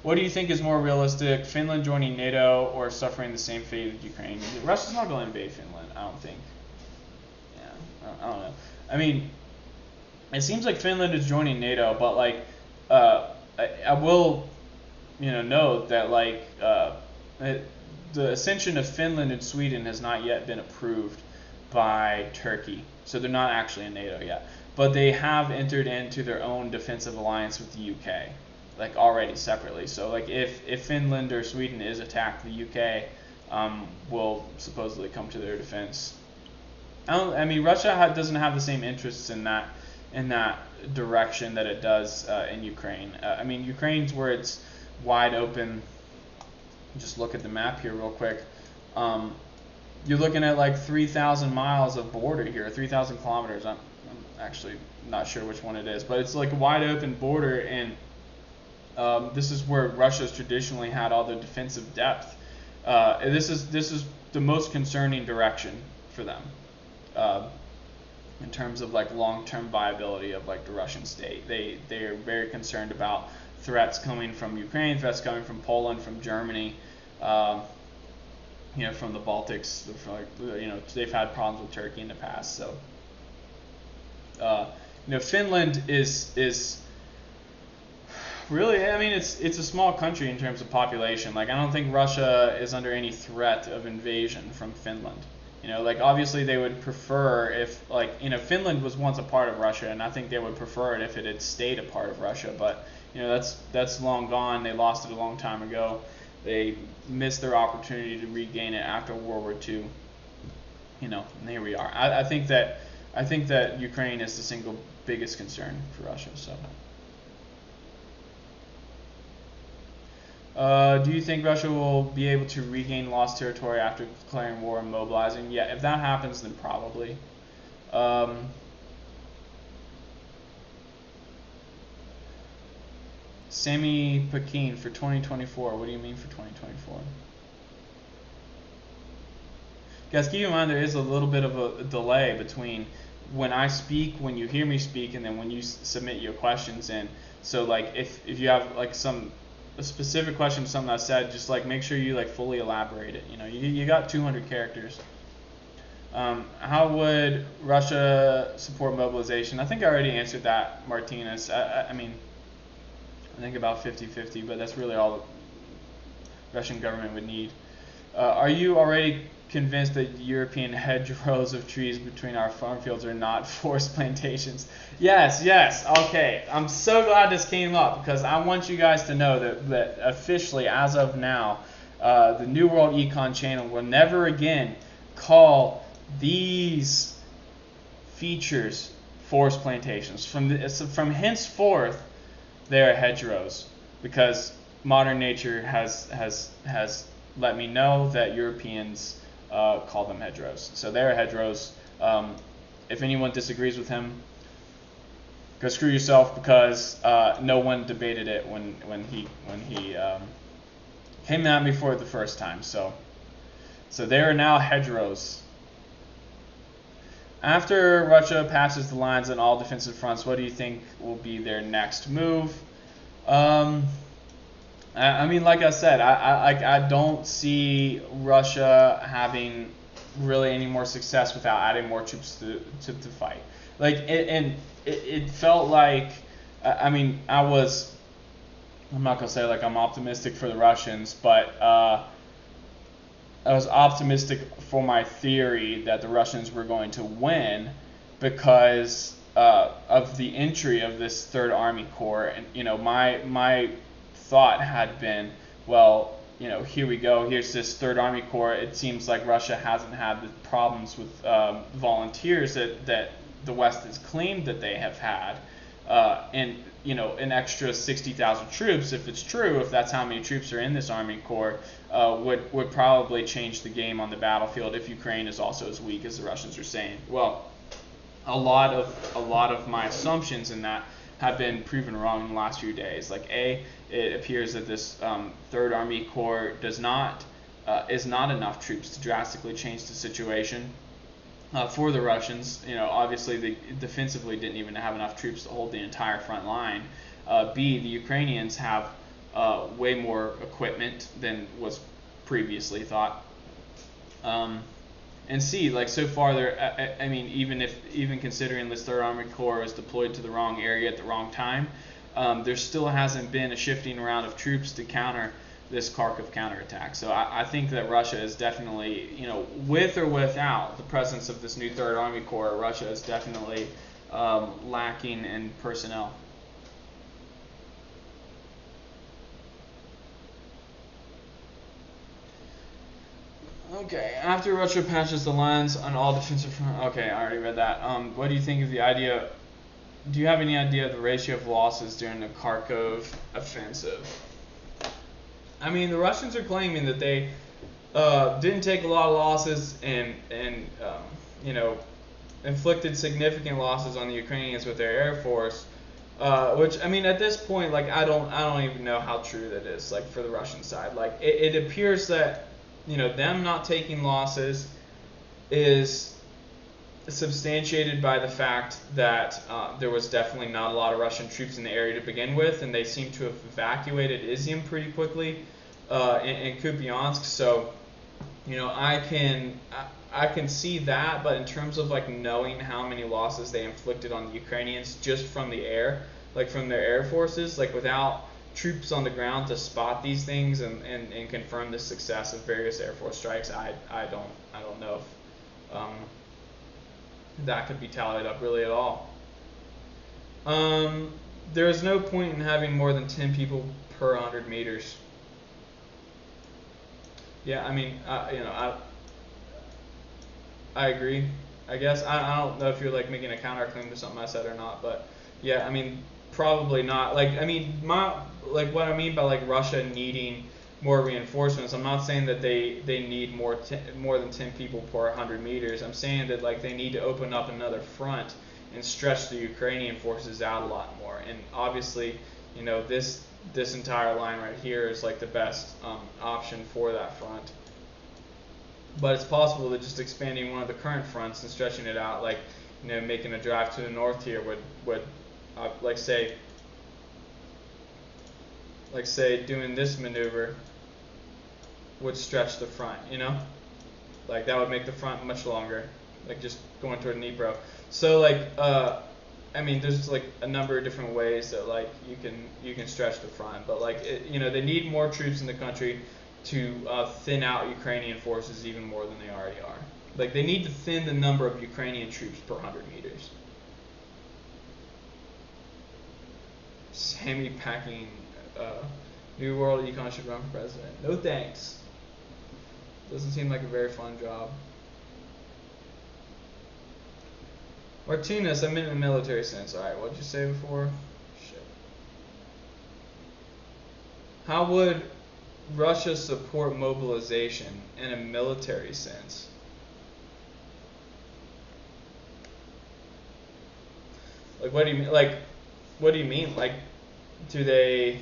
What do you think is more realistic, Finland joining NATO or suffering the same fate as Ukraine? Russia's not going to invade Finland, I don't think. Yeah, I don't know. I mean, it seems like Finland is joining NATO, but like I will, you know, note that like the ascension of Finland and Sweden has not yet been approved by Turkey, so they're not actually in NATO yet. But they have entered into their own defensive alliance with the UK, like already separately. So like if Finland or Sweden is attacked, the UK will supposedly come to their defense. I mean, Russia doesn't have the same interests in that direction that it does in Ukraine. I mean, Ukraine's where it's wide open. Just look at the map here real quick. You're looking at like 3,000 miles of border here, 3,000 kilometers. I'm actually not sure which one it is, but it's like a wide open border, and this is where Russia's traditionally had all the defensive depth. This is the most concerning direction for them. In terms of like long-term viability of like the Russian state. They are very concerned about threats coming from Ukraine, threats coming from Poland, from Germany, you know, from the Baltics. You know, they've had problems with Turkey in the past. So, you know, Finland is really, I mean, it's a small country in terms of population. Like I don't think Russia is under any threat of invasion from Finland. You know, like obviously they would prefer if, like, you know, Finland was once a part of Russia, and I think they would prefer it if it had stayed a part of Russia. But you know, that's long gone. They lost it a long time ago. They missed their opportunity to regain it after World War II. You know, and here we are. I think that Ukraine is the single biggest concern for Russia. So. Do you think Russia will be able to regain lost territory after declaring war and mobilizing? Yeah, if that happens, then probably. Sammy Pekin for 2024. What do you mean for 2024? Guys, keep in mind there is a little bit of a delay between when I speak, when you hear me speak, and then when you submit your questions in. So like if you have like a specific question to something I said, just like make sure you like fully elaborate it. You know, you got 200 characters. How would Russia support mobilization? I think I already answered that, Martinez. I mean, I think about 50-50, but that's really all the Russian government would need. Are you already convinced that European hedgerows of trees between our farm fields are not forced plantations? Yes. Okay. I'm so glad this came up because I want you guys to know that officially, as of now, the New World Econ channel will never again call these features forest plantations. From henceforth, they are hedgerows because modern nature has let me know that Europeans call them hedgerows. So they're hedgerows. If anyone disagrees with him, go screw yourself because no one debated it when he came at me for it the first time. So they are now hedgerows. After Russia passes the lines on all defensive fronts, what do you think will be their next move? I mean, like I said, I don't see Russia having really any more success without adding more troops to fight. Like, it felt like, I mean, I'm not gonna say like I'm optimistic for the Russians, but I was optimistic for my theory that the Russians were going to win because of the entry of this Third Army Corps. And you know, my thought had been, well, you know, here we go. Here's this Third Army Corps. It seems like Russia hasn't had the problems with volunteers that the West has claimed that they have had, and you know, an extra 60,000 troops, if it's true, if that's how many troops are in this Army Corps, would probably change the game on the battlefield if Ukraine is also as weak as the Russians are saying. Well, a lot of my assumptions in that have been proven wrong in the last few days. Like, it appears that this Third Army Corps is not enough troops to drastically change the situation. For the Russians, you know, obviously they defensively didn't even have enough troops to hold the entire front line. B, the Ukrainians have way more equipment than was previously thought. And C, like so far, I mean, even considering this Third Army Corps is deployed to the wrong area at the wrong time, there still hasn't been a shifting around of troops to counter this Kharkiv counterattack. So I think that Russia is definitely, you know, with or without the presence of this new Third Army Corps, Russia is definitely lacking in personnel. Okay, after Russia patches the lines on all defensive front. Okay, I already read that. What do you think of the idea? Do you have any idea of the ratio of losses during the Kharkov offensive? I mean, the Russians are claiming that they didn't take a lot of losses and you know, inflicted significant losses on the Ukrainians with their air force. Which, I mean, at this point, like I don't even know how true that is. Like for the Russian side, like it appears that, you know, them not taking losses is substantiated by the fact that there was definitely not a lot of Russian troops in the area to begin with, and they seem to have evacuated Izium pretty quickly in Kupiansk. So, you know, I can see that, but in terms of like knowing how many losses they inflicted on the Ukrainians just from the air, like from their air forces, like without troops on the ground to spot these things and confirm the success of various Air Force strikes, I don't know if that could be tallied up really at all. There is no point in having more than 10 people per 100 meters. Yeah, I mean, you know, I agree. I guess I don't know if you're like making a counterclaim to something I said or not, but yeah, I mean, probably not. Like, I mean, what I mean by like Russia needing more reinforcements, I'm not saying that they need more than 10 people per 100 meters. I'm saying that like they need to open up another front and stretch the Ukrainian forces out a lot more. And obviously, you know, this this entire line right here is like the best option for that front. But it's possible that just expanding one of the current fronts and stretching it out, like, you know, making a drive to the north here would like say doing this maneuver would stretch the front, you know, like that would make the front much longer, like just going toward Dnipro. So like I mean, there's like a number of different ways that like you can stretch the front, but like you know, they need more troops in the country to thin out Ukrainian forces even more than they already are. Like they need to thin the number of Ukrainian troops per 100 meters. Sammy packing New World Econ should run for president. No thanks. Doesn't seem like a very fun job. Martinez, I meant in a military sense. Alright, what did you say before? Shit. How would Russia support mobilization in a military sense? Like, what do you mean? Like, what do you mean? Like, do they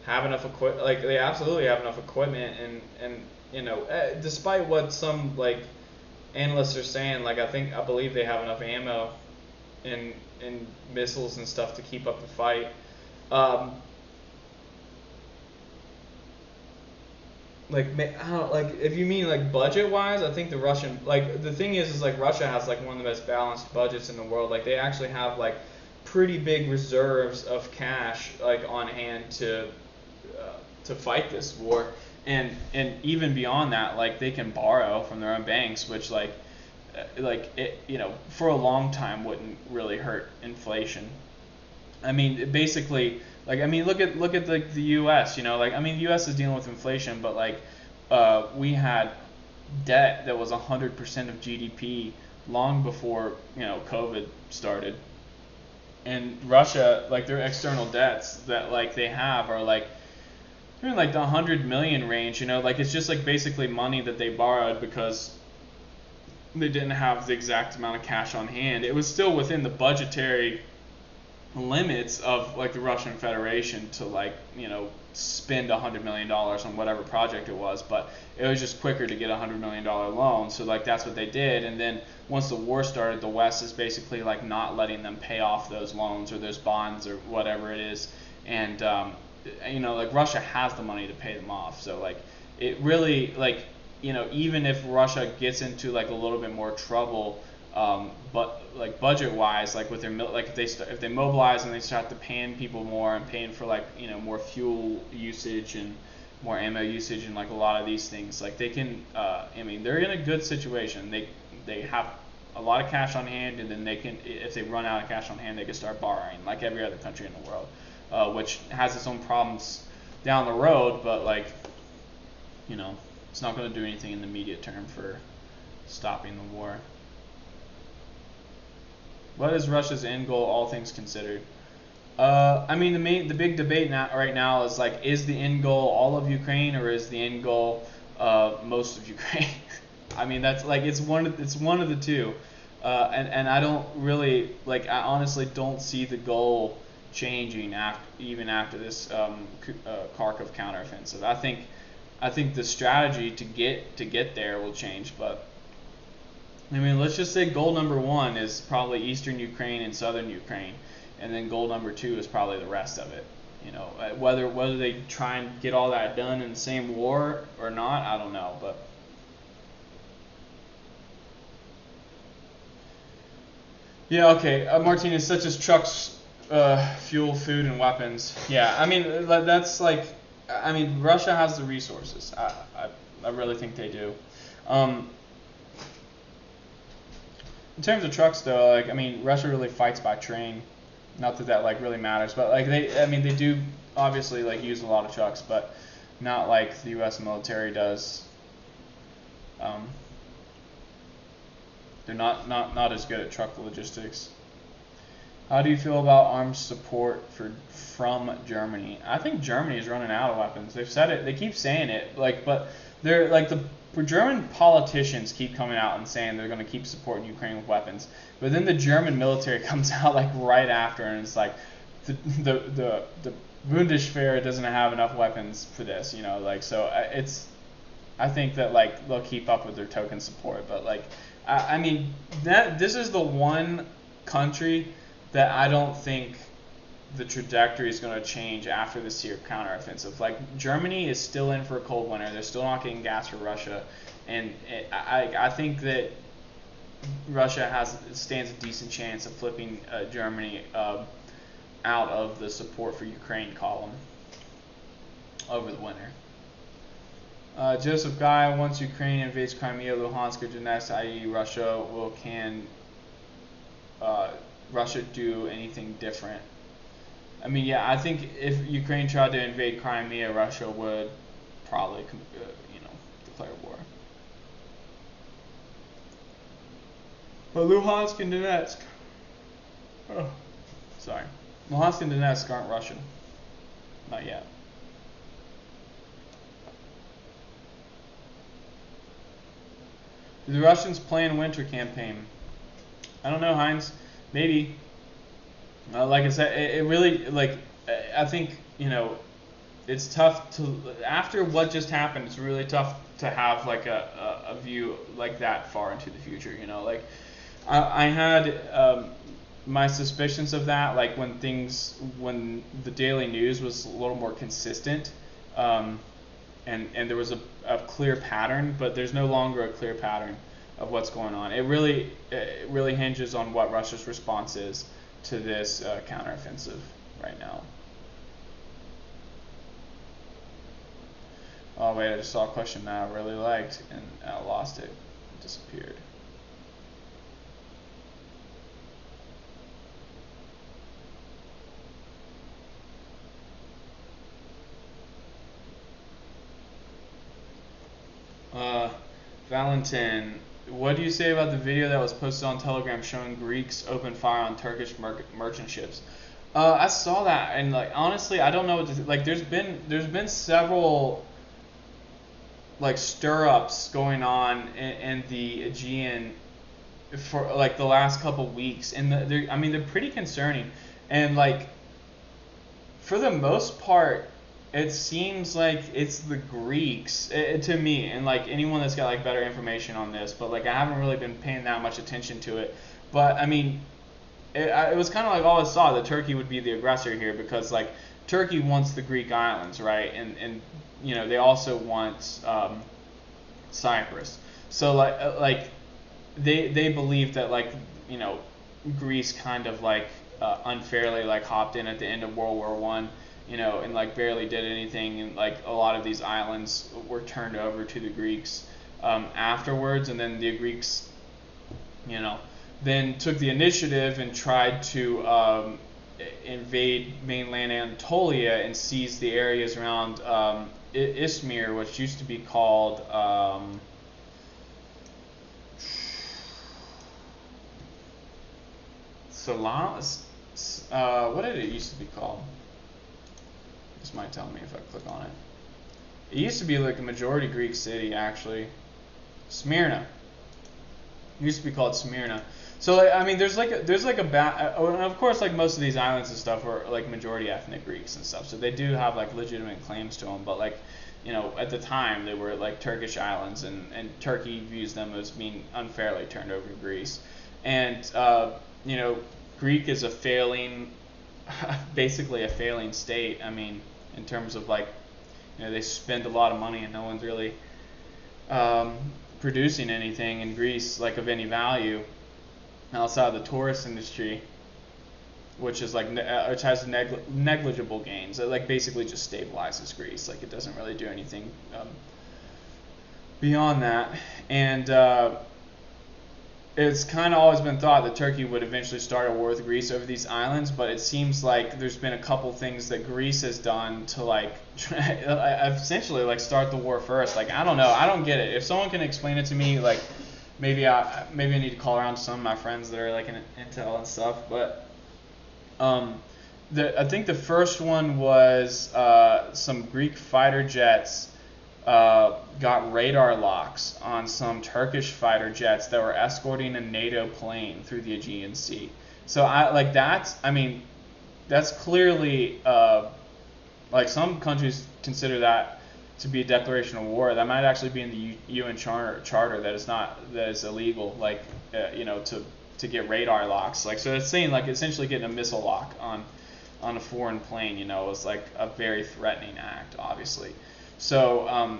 have enough equipment? Like, they absolutely have enough equipment, and you know, despite what some like analysts are saying, like I believe they have enough ammo and missiles and stuff to keep up the fight. Like, I don't, like if you mean like budget wise, I think the Russian, like the thing is like Russia has like one of the best balanced budgets in the world. Like they actually have like pretty big reserves of cash like on hand to fight this war, and even beyond that, like they can borrow from their own banks, which like it, you know, for a long time wouldn't really hurt inflation. I mean, basically, like, I mean, look at like the U.S. You know, like, I mean, the U.S. is dealing with inflation, but like we had debt that was 100% of GDP long before, you know, COVID started. And Russia, like their external debts that like they have are like they're in like the 100 million range. You know, like it's just like basically money that they borrowed because they didn't have the exact amount of cash on hand. It was still within the budgetary limits of like the Russian Federation to like, you know, spend $100 million on whatever project it was, but it was just quicker to get $100 million loan. So like that's what they did, and then once the war started, the West is basically like not letting them pay off those loans or those bonds or whatever it is, and you know, like Russia has the money to pay them off. So like it really, like, you know, even if Russia gets into like a little bit more trouble, but like budget wise, like with their like if they mobilize and they start to paying people more and paying for like, you know, more fuel usage and more ammo usage and like a lot of these things, like they can I mean, they're in a good situation. They have a lot of cash on hand, and then they can, if they run out of cash on hand, they can start borrowing like every other country in the world, which has its own problems down the road, but like, you know, it's not going to do anything in the immediate term for stopping the war. What is Russia's end goal, all things considered? I mean, the big debate right now is like, is the end goal all of Ukraine, or is the end goal most of Ukraine? I mean, that's like it's one of the two, and I don't really like. I honestly don't see the goal changing even after this Kharkov counteroffensive. I think the strategy to get there will change, but I mean, let's just say goal number 1 is probably eastern Ukraine and southern Ukraine, and then goal number 2 is probably the rest of it. You know, whether they try and get all that done in the same war or not, I don't know. But yeah, okay. Martinez, such as trucks, fuel, food, and weapons. Yeah, I mean that's like, I mean Russia has the resources. I really think they do. In terms of trucks, though, like, I mean, Russia really fights by train. Not that like really matters, but like they do obviously like use a lot of trucks, but not like the U.S. military does. They're not as good at truck logistics. How do you feel about arms support from Germany? I think Germany is running out of weapons. They've said it. They keep saying it. Like, but they're like the German politicians keep coming out and saying they're going to keep supporting Ukraine with weapons. But then the German military comes out like right after and it's like, the Bundeswehr doesn't have enough weapons for this, you know, like, so I think that, like, they'll keep up with their token support, but, like, I mean, this is the one country that I don't think the trajectory is going to change after the Syria counteroffensive. Like, Germany is still in for a cold winter. They're still not getting gas from Russia, and I think that Russia stands a decent chance of flipping Germany out of the support for Ukraine column over the winter. Joseph Guy, once Ukraine invades Crimea, Luhansk, or Donetsk, i.e. Russia, can Russia do anything different? I mean, yeah, I think if Ukraine tried to invade Crimea, Russia would probably, declare war. But Luhansk and Donetsk, Luhansk and Donetsk aren't Russian, not yet. Do the Russians plan winter campaign? I don't know, Heinz. Maybe. Like I said, it really, like, I think, it's tough to, after what just happened, it's really tough to have, like, a view like that far into the future, like, I had my suspicions of that, like, when the daily news was a little more consistent, and there was a clear pattern, but there's no longer a clear pattern of what's going on. It really hinges on what Russia's response is to this counteroffensive right now. Oh wait, I just saw a question that I really liked and I lost it. It disappeared. Valentin, what do you say about the video that was posted on Telegram showing Greeks open fire on Turkish merchant ships? I saw that, and, like, honestly, I don't know what to like. There's been several, like, stir-ups going on in the Aegean for, like, the last couple weeks, and they're pretty concerning, and, like, for the most part, it seems like it's the Greeks, to me, and, like, anyone that's got, like, better information on this, but, like, I haven't really been paying that much attention to it. But, I mean, it was kind of like all I saw, that Turkey would be the aggressor here, because, like, Turkey wants the Greek islands, right? And they also want Cyprus. So, like they believe that, like, Greece kind of, like, unfairly, like, hopped in at the end of World War I, and, like, barely did anything, and, like, a lot of these islands were turned over to the Greeks afterwards, and then the Greeks, then took the initiative and tried to invade mainland Anatolia and seize the areas around Izmir, which used to be called what did it used to be called? This might tell me if I click on it. It used to be, like, a majority Greek city, actually. Smyrna. It used to be called Smyrna. So, like, I mean, there's of course, like, most of these islands and stuff are, like, majority ethnic Greeks and stuff, so they do have, like, legitimate claims to them, but, like, at the time they were, like, Turkish islands, and Turkey views them as being unfairly turned over to Greece. And Greek is basically a failing state. I mean, in terms of, like, they spend a lot of money and no one's really producing anything in Greece, like, of any value outside of the tourist industry, which is, like, which has negligible gains. It, like, basically just stabilizes Greece. Like, it doesn't really do anything beyond that. And it's kind of always been thought that Turkey would eventually start a war with Greece over these islands, but it seems like there's been a couple things that Greece has done to, like, essentially, like, start the war first. Like, I don't know. I don't get it. If someone can explain it to me, like, maybe I need to call around to some of my friends that are, like, in intel and stuff. But I think the first one was some Greek fighter jets got radar locks on some Turkish fighter jets that were escorting a NATO plane through the Aegean Sea. So that's clearly like some countries consider that to be a declaration of war. That might actually be in the UN charter that is illegal, like to get radar locks. Like, so it's saying like essentially getting a missile lock on a foreign plane, is like a very threatening act, obviously. So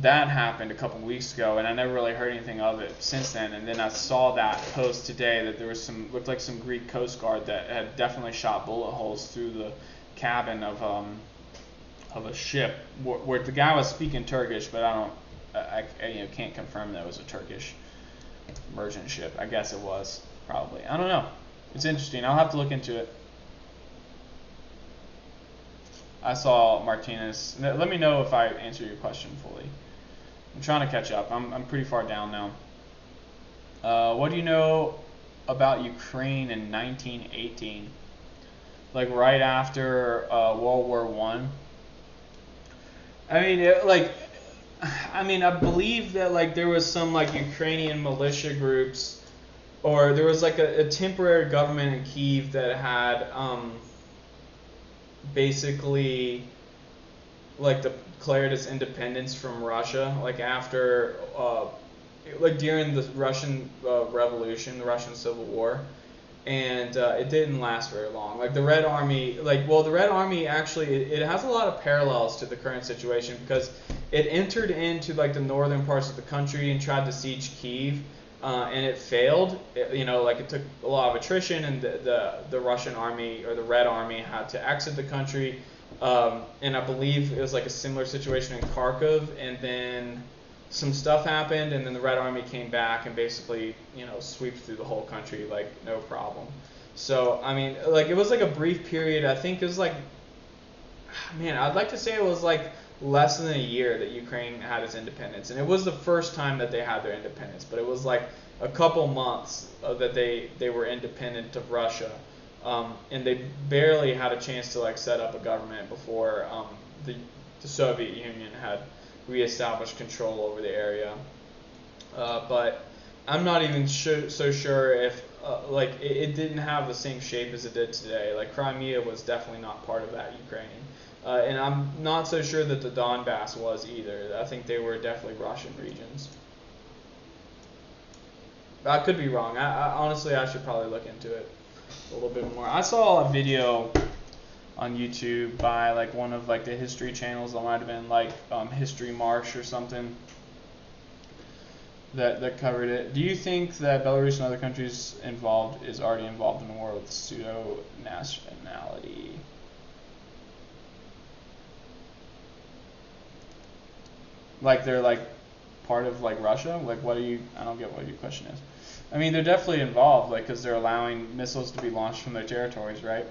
that happened a couple weeks ago, and I never really heard anything of it since then. And then I saw that post today that there was looked like some Greek Coast Guard that had definitely shot bullet holes through the cabin of a ship where the guy was speaking Turkish, but I can't confirm that it was a Turkish merchant ship. I guess it was, probably. I don't know. It's interesting. I'll have to look into it. I saw Martinez. Let me know if I answer your question fully. I'm trying to catch up. I'm pretty far down now. What do you know about Ukraine in 1918? Like right after World War I? I believe that like there was some like Ukrainian militia groups, or there was like a temporary government in Kyiv that had basically like declared its independence from Russia, like after like during the Russian Revolution, the Russian Civil War. And it didn't last very long. Like the Red Army, the Red Army actually, it has a lot of parallels to the current situation, because it entered into like the northern parts of the country and tried to siege Kyiv, and it failed. It took a lot of attrition, and the Russian army, or the Red Army, had to exit the country. And I believe it was like a similar situation in Kharkov, and then some stuff happened, and then the Red Army came back and basically, swept through the whole country like no problem. So it was like a brief period. I think it was like, I'd like to say it was like less than a year that Ukraine had its independence, and it was the first time that they had their independence. But it was like a couple months that they were independent of Russia, and they barely had a chance to like set up a government before the Soviet Union had reestablished control over the area. But I'm not even so sure if it didn't have the same shape as it did today. Like Crimea was definitely not part of that Ukraine. And I'm not so sure that the Donbass was either. I think they were definitely Russian regions. I could be wrong. I honestly, I should probably look into it a little bit more. I saw a video on YouTube by like one of like the history channels. That might have been like History March or something that covered it. Do you think that Belarus and other countries is already involved in a war with pseudo nationality? Like they're like part of like Russia? Like I don't get what your question is. They're definitely involved, like, because they're allowing missiles to be launched from their territories, right?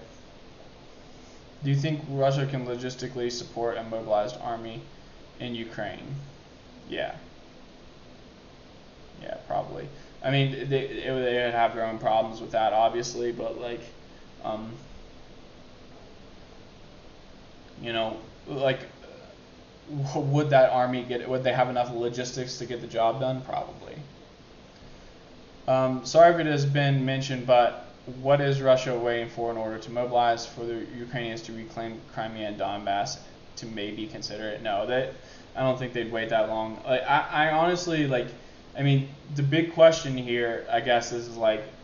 Do you think Russia can logistically support a mobilized army in Ukraine? Yeah. Yeah, probably. They would have their own problems with that, obviously, but like, would that army would they have enough logistics to get the job done? Probably. Sorry if it has been mentioned, but what is Russia waiting for in order to mobilize for the Ukrainians to reclaim Crimea and Donbass to maybe consider it? No, I don't think they'd wait that long. I honestly, the big question here, I guess, is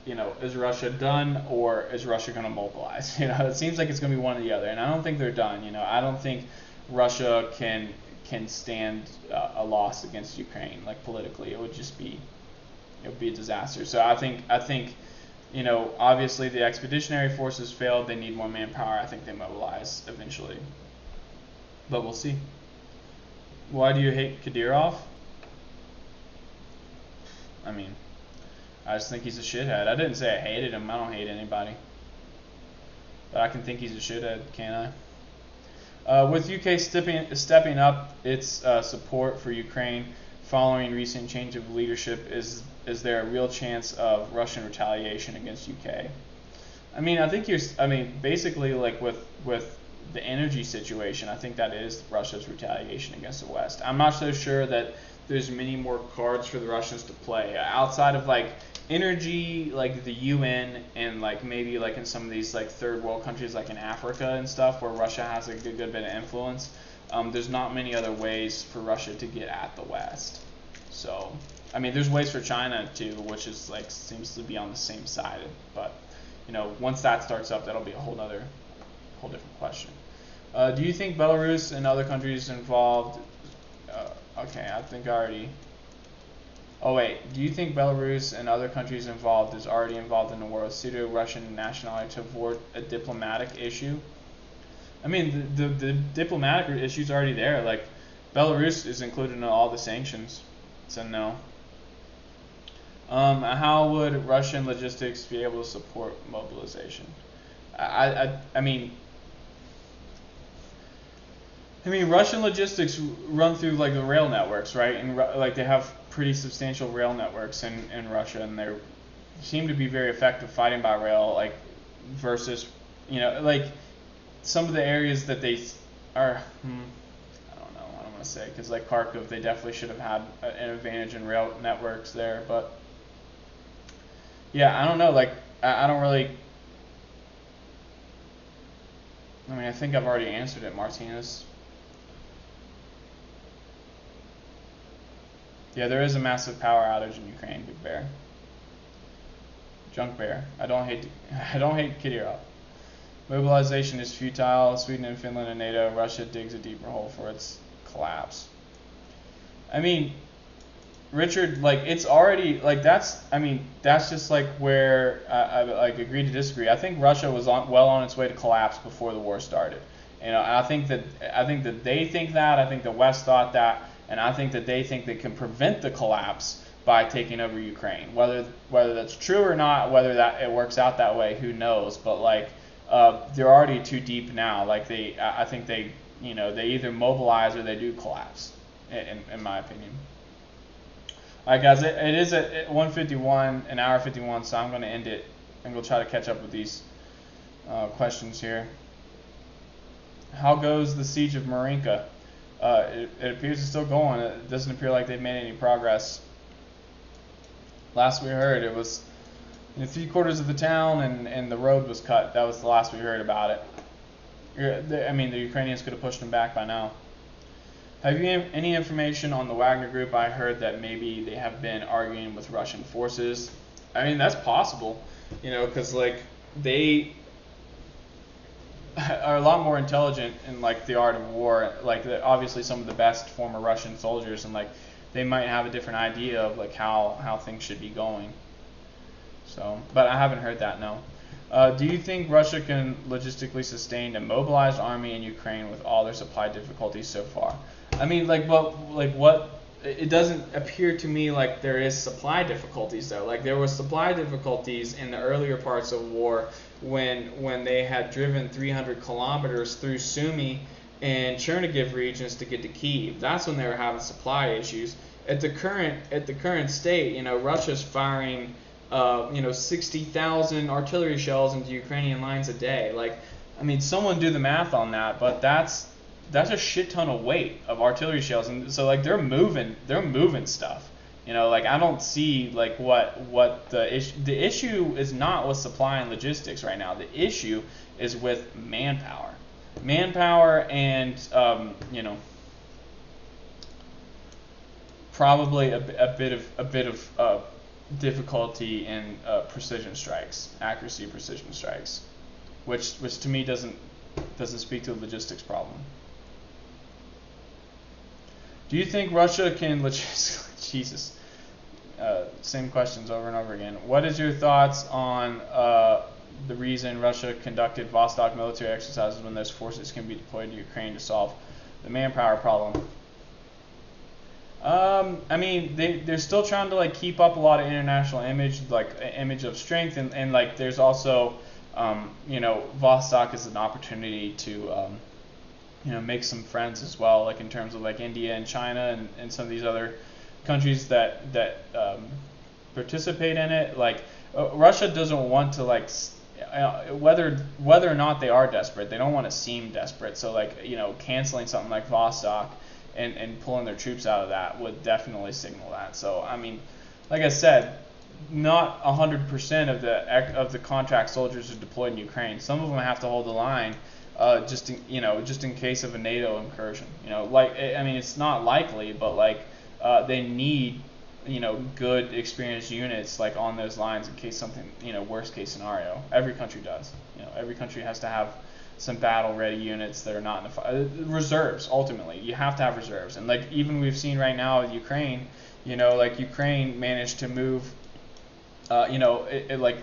is Russia done, or is Russia going to mobilize? It seems like it's going to be one or the other, and I don't think they're done. I don't think Russia can stand a loss against Ukraine, politically. It would be a disaster. So I think obviously the expeditionary forces failed. They need more manpower. I think they mobilize eventually, but we'll see. Why do you hate Kadyrov? I just think he's a shithead. I didn't say I hated him. I don't hate anybody, but I can think he's a shithead, can't I? With UK stepping up its support for Ukraine following recent change of leadership, is there a real chance of Russian retaliation against UK? I think basically with the energy situation, I think that is Russia's retaliation against the West. I'm not so sure that there's many more cards for the Russians to play outside of energy, like the UN and like maybe like in some of these like third world countries like in Africa and stuff where Russia has a good bit of influence, there's not many other ways for Russia to get at the West. So I mean, there's ways for China too, which is like seems to be on the same side, but you know, once that starts up, that'll be a whole different question. Do you think Belarus and other countries involved? Okay, I think I already. Oh wait, do you think Belarus and other countries involved is already involved in the war with pseudo-Russian nationality to avoid a diplomatic issue? I mean, the diplomatic issue is already there. Like, Belarus is included in all the sanctions, so no. How would Russian logistics be able to support mobilization? I mean, Russian logistics run through like the rail networks, right? And like they have pretty substantial rail networks in Russia, and they seem to be very effective fighting by rail, like versus, you know, like some of the areas that they are. I don't know. I don't want to say because like Kharkiv, they definitely should have had an advantage in rail networks there, but yeah, I don't know. Like I don't really. I mean, I think I've already answered it, Martinez. Yeah, there is a massive power outage in Ukraine, Big Bear. Junk Bear. I don't hate Kidira. Mobilization is futile. Sweden and Finland and NATO. Russia digs a deeper hole for its collapse. I mean, Richard, like it's already like that's just like where I like agree to disagree. I think Russia was well on its way to collapse before the war started. You know, I think that they think that. I think the West thought that. And I think that they think they can prevent the collapse by taking over Ukraine. Whether that's true or not, whether that it works out that way, who knows? But like they're already too deep now. Like I think they either mobilize or they do collapse, in my opinion. All right, guys, it is at 1:51, an hour 51, so I'm going to end it and we'll try to catch up with these questions here. How goes the siege of Mourinka? It appears it's still going. It doesn't appear like they've made any progress. Last we heard, it was 3/4 of the town and the road was cut. That was the last we heard about it. I mean, the Ukrainians could have pushed them back by now. Have you any information on the Wagner Group? I heard that maybe they have been arguing with Russian forces. I mean, that's possible, because like they are a lot more intelligent in like the art of war. Like obviously some of the best former Russian soldiers, and like they might have a different idea of like how things should be going. So, but I haven't heard that. No. Do you think Russia can logistically sustain a mobilized army in Ukraine with all their supply difficulties so far? I mean, it doesn't appear to me like there is supply difficulties though. Like there was supply difficulties in the earlier parts of war when they had driven 300 kilometers through Sumy and Chernihiv regions to get to Kyiv. That's when they were having supply issues. At the current state, Russia's firing 60,000 artillery shells into Ukrainian lines a day. Like, I mean, someone do the math on that, but that's a shit ton of weight of artillery shells, and so like they're moving stuff. Like I don't see like what the issue is not with supply and logistics right now. The issue is with manpower and probably a bit of difficulty in accuracy precision strikes, which to me doesn't speak to the logistics problem. Do you think Russia can Jesus? Same questions over and over again. What is your thoughts on the reason Russia conducted Vostok military exercises when those forces can be deployed to Ukraine to solve the manpower problem? I mean, they're still trying to like keep up a lot of international image, like image of strength, and like there's also, Vostok is an opportunity to, make some friends as well, like in terms of like India and China and some of these other countries that participate in it. Like Russia doesn't want to like whether or not they are desperate, they don't want to seem desperate. So like canceling something like Vostok and pulling their troops out of that would definitely signal that. So I mean, like I said, not 100% of the contract soldiers are deployed in Ukraine. Some of them have to hold the line, just in case of a NATO incursion. Like, I mean, it's not likely, but like they need good experienced units like on those lines in case something, worst case scenario. Every country does. Every country has to have some battle ready units that are not in the fight. Reserves, ultimately. You have to have reserves. And like even we've seen right now with Ukraine, like Ukraine managed to move, like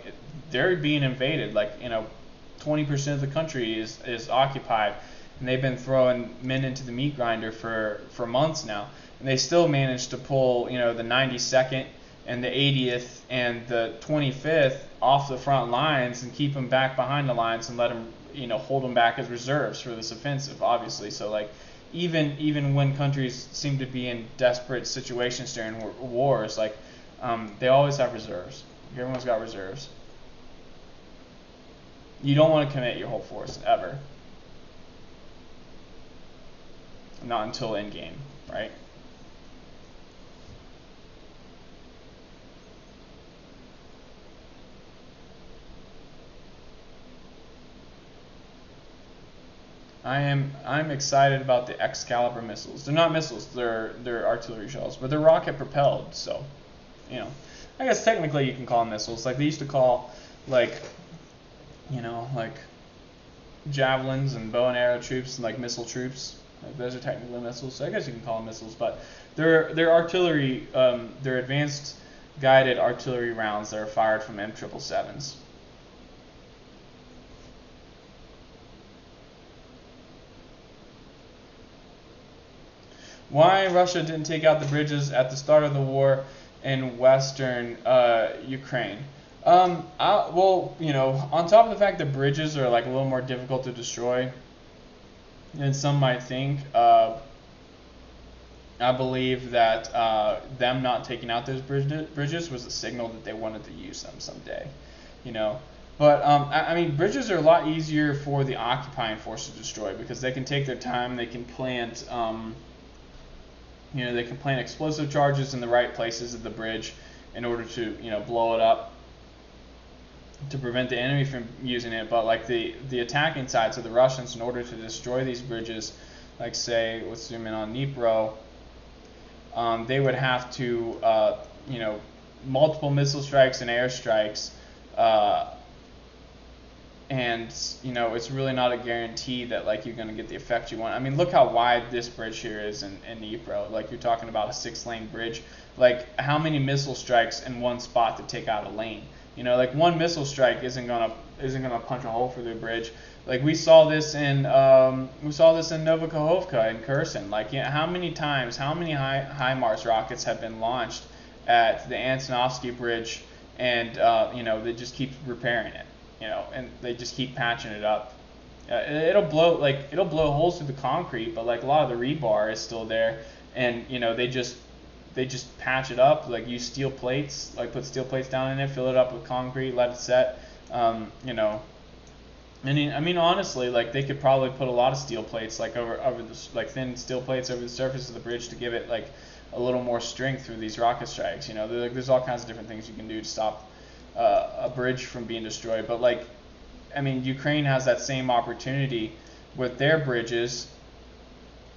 they're being invaded. Like, 20% of the country is occupied, and they've been throwing men into the meat grinder for months now. And they still managed to pull, the 92nd and the 80th and the 25th off the front lines and keep them back behind the lines and let them, hold them back as reserves for this offensive, obviously. So, like, even when countries seem to be in desperate situations during wars, like, they always have reserves. Everyone's got reserves. You don't want to commit your whole force, ever. Not until endgame, right? I'm excited about the Excalibur missiles. They're not missiles, they're artillery shells, but they're rocket propelled, so I guess technically you can call them missiles. Like they used to call like javelins and bow and arrow troops and like missile troops. Like those are technically missiles, so I guess you can call them missiles, but they're artillery, they're advanced guided artillery rounds that are fired from M777s. Why Russia didn't take out the bridges at the start of the war in western Ukraine? Well, on top of the fact that bridges are like a little more difficult to destroy than some might think, I believe that them not taking out those bridges was a signal that they wanted to use them someday, But I mean, bridges are a lot easier for the occupying force to destroy because they can take their time. They can plant, they can plant explosive charges in the right places of the bridge in order to, blow it up to prevent the enemy from using it. But like the attacking side, so the Russians, in order to destroy these bridges, like say, let's zoom in on Dnipro, they would have to, multiple missile strikes and airstrikes. And it's really not a guarantee that like you're going to get the effect you want. I mean, look how wide this bridge here is in Dnipro. Like you're talking about a 6-lane bridge. Like how many missile strikes in one spot to take out a lane? Like one missile strike isn't gonna punch a hole through the bridge. Like we saw this in Novokhovka and Kherson. Like how many times, how many HIMARS rockets have been launched at the Antonovsky Bridge, and they just keep repairing it. And they just keep patching it up. It'll blow holes through the concrete, but like a lot of the rebar is still there, and they just patch it up. Like use steel plates, like put steel plates down in it, fill it up with concrete, let it set. I mean honestly, like they could probably put a lot of steel plates like over the like thin steel plates over the surface of the bridge to give it like a little more strength through these rocket strikes. There's all kinds of different things you can do to stop a bridge from being destroyed. But like, I mean, Ukraine has that same opportunity with their bridges.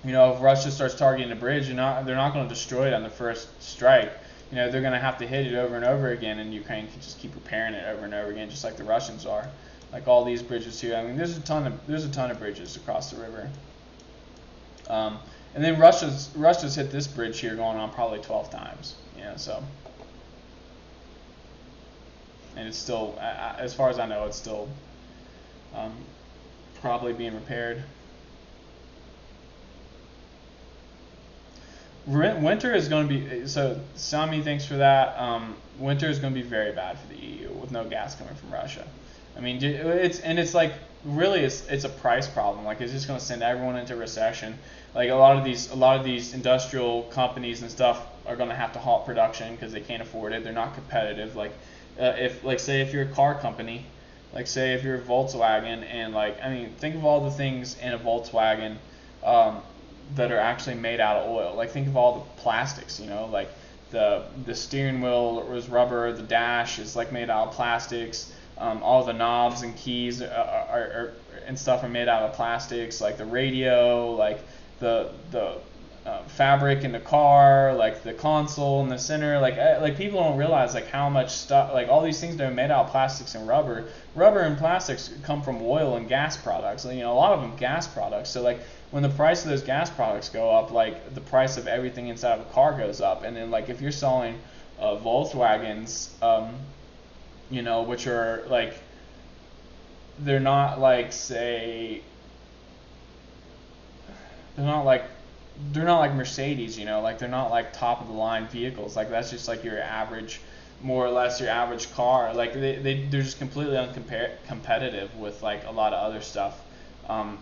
If Russia starts targeting a bridge, they're not going to destroy it on the first strike. They're going to have to hit it over and over again, and Ukraine can just keep repairing it over and over again, just like the Russians are. Like all these bridges here. I mean, there's a ton of bridges across the river. And then Russia's hit this bridge here going on probably 12 times. So. And it's still, as far as I know, it's still probably being repaired. Winter is going to be, so Sami, thanks for that. Winter is going to be very bad for the EU with no gas coming from Russia. I mean, it's like really it's a price problem. Like it's just going to send everyone into recession. Like a lot of these industrial companies and stuff are going to have to halt production because they can't afford it. They're not competitive. Like if you're a car company, like say if you're a Volkswagen, and like I mean think of all the things in a Volkswagen that are actually made out of oil. Like think of all the plastics, like the steering wheel was rubber, the dash is like made out of plastics, all the knobs and keys and stuff are made out of plastics, like the radio, like the fabric in the car, like the console in the center, like people don't realize like how much stuff, like all these things that are made out of plastics and rubber and plastics come from oil and gas products, a lot of them gas products. So like when the price of those gas products go up, like the price of everything inside of a car goes up. And then like if you're selling Volkswagens, which are like, they're not like Mercedes, like they're not like top of the line vehicles. Like that's just like your average, more or less your average car. Like they're just completely uncompetitive with like a lot of other stuff.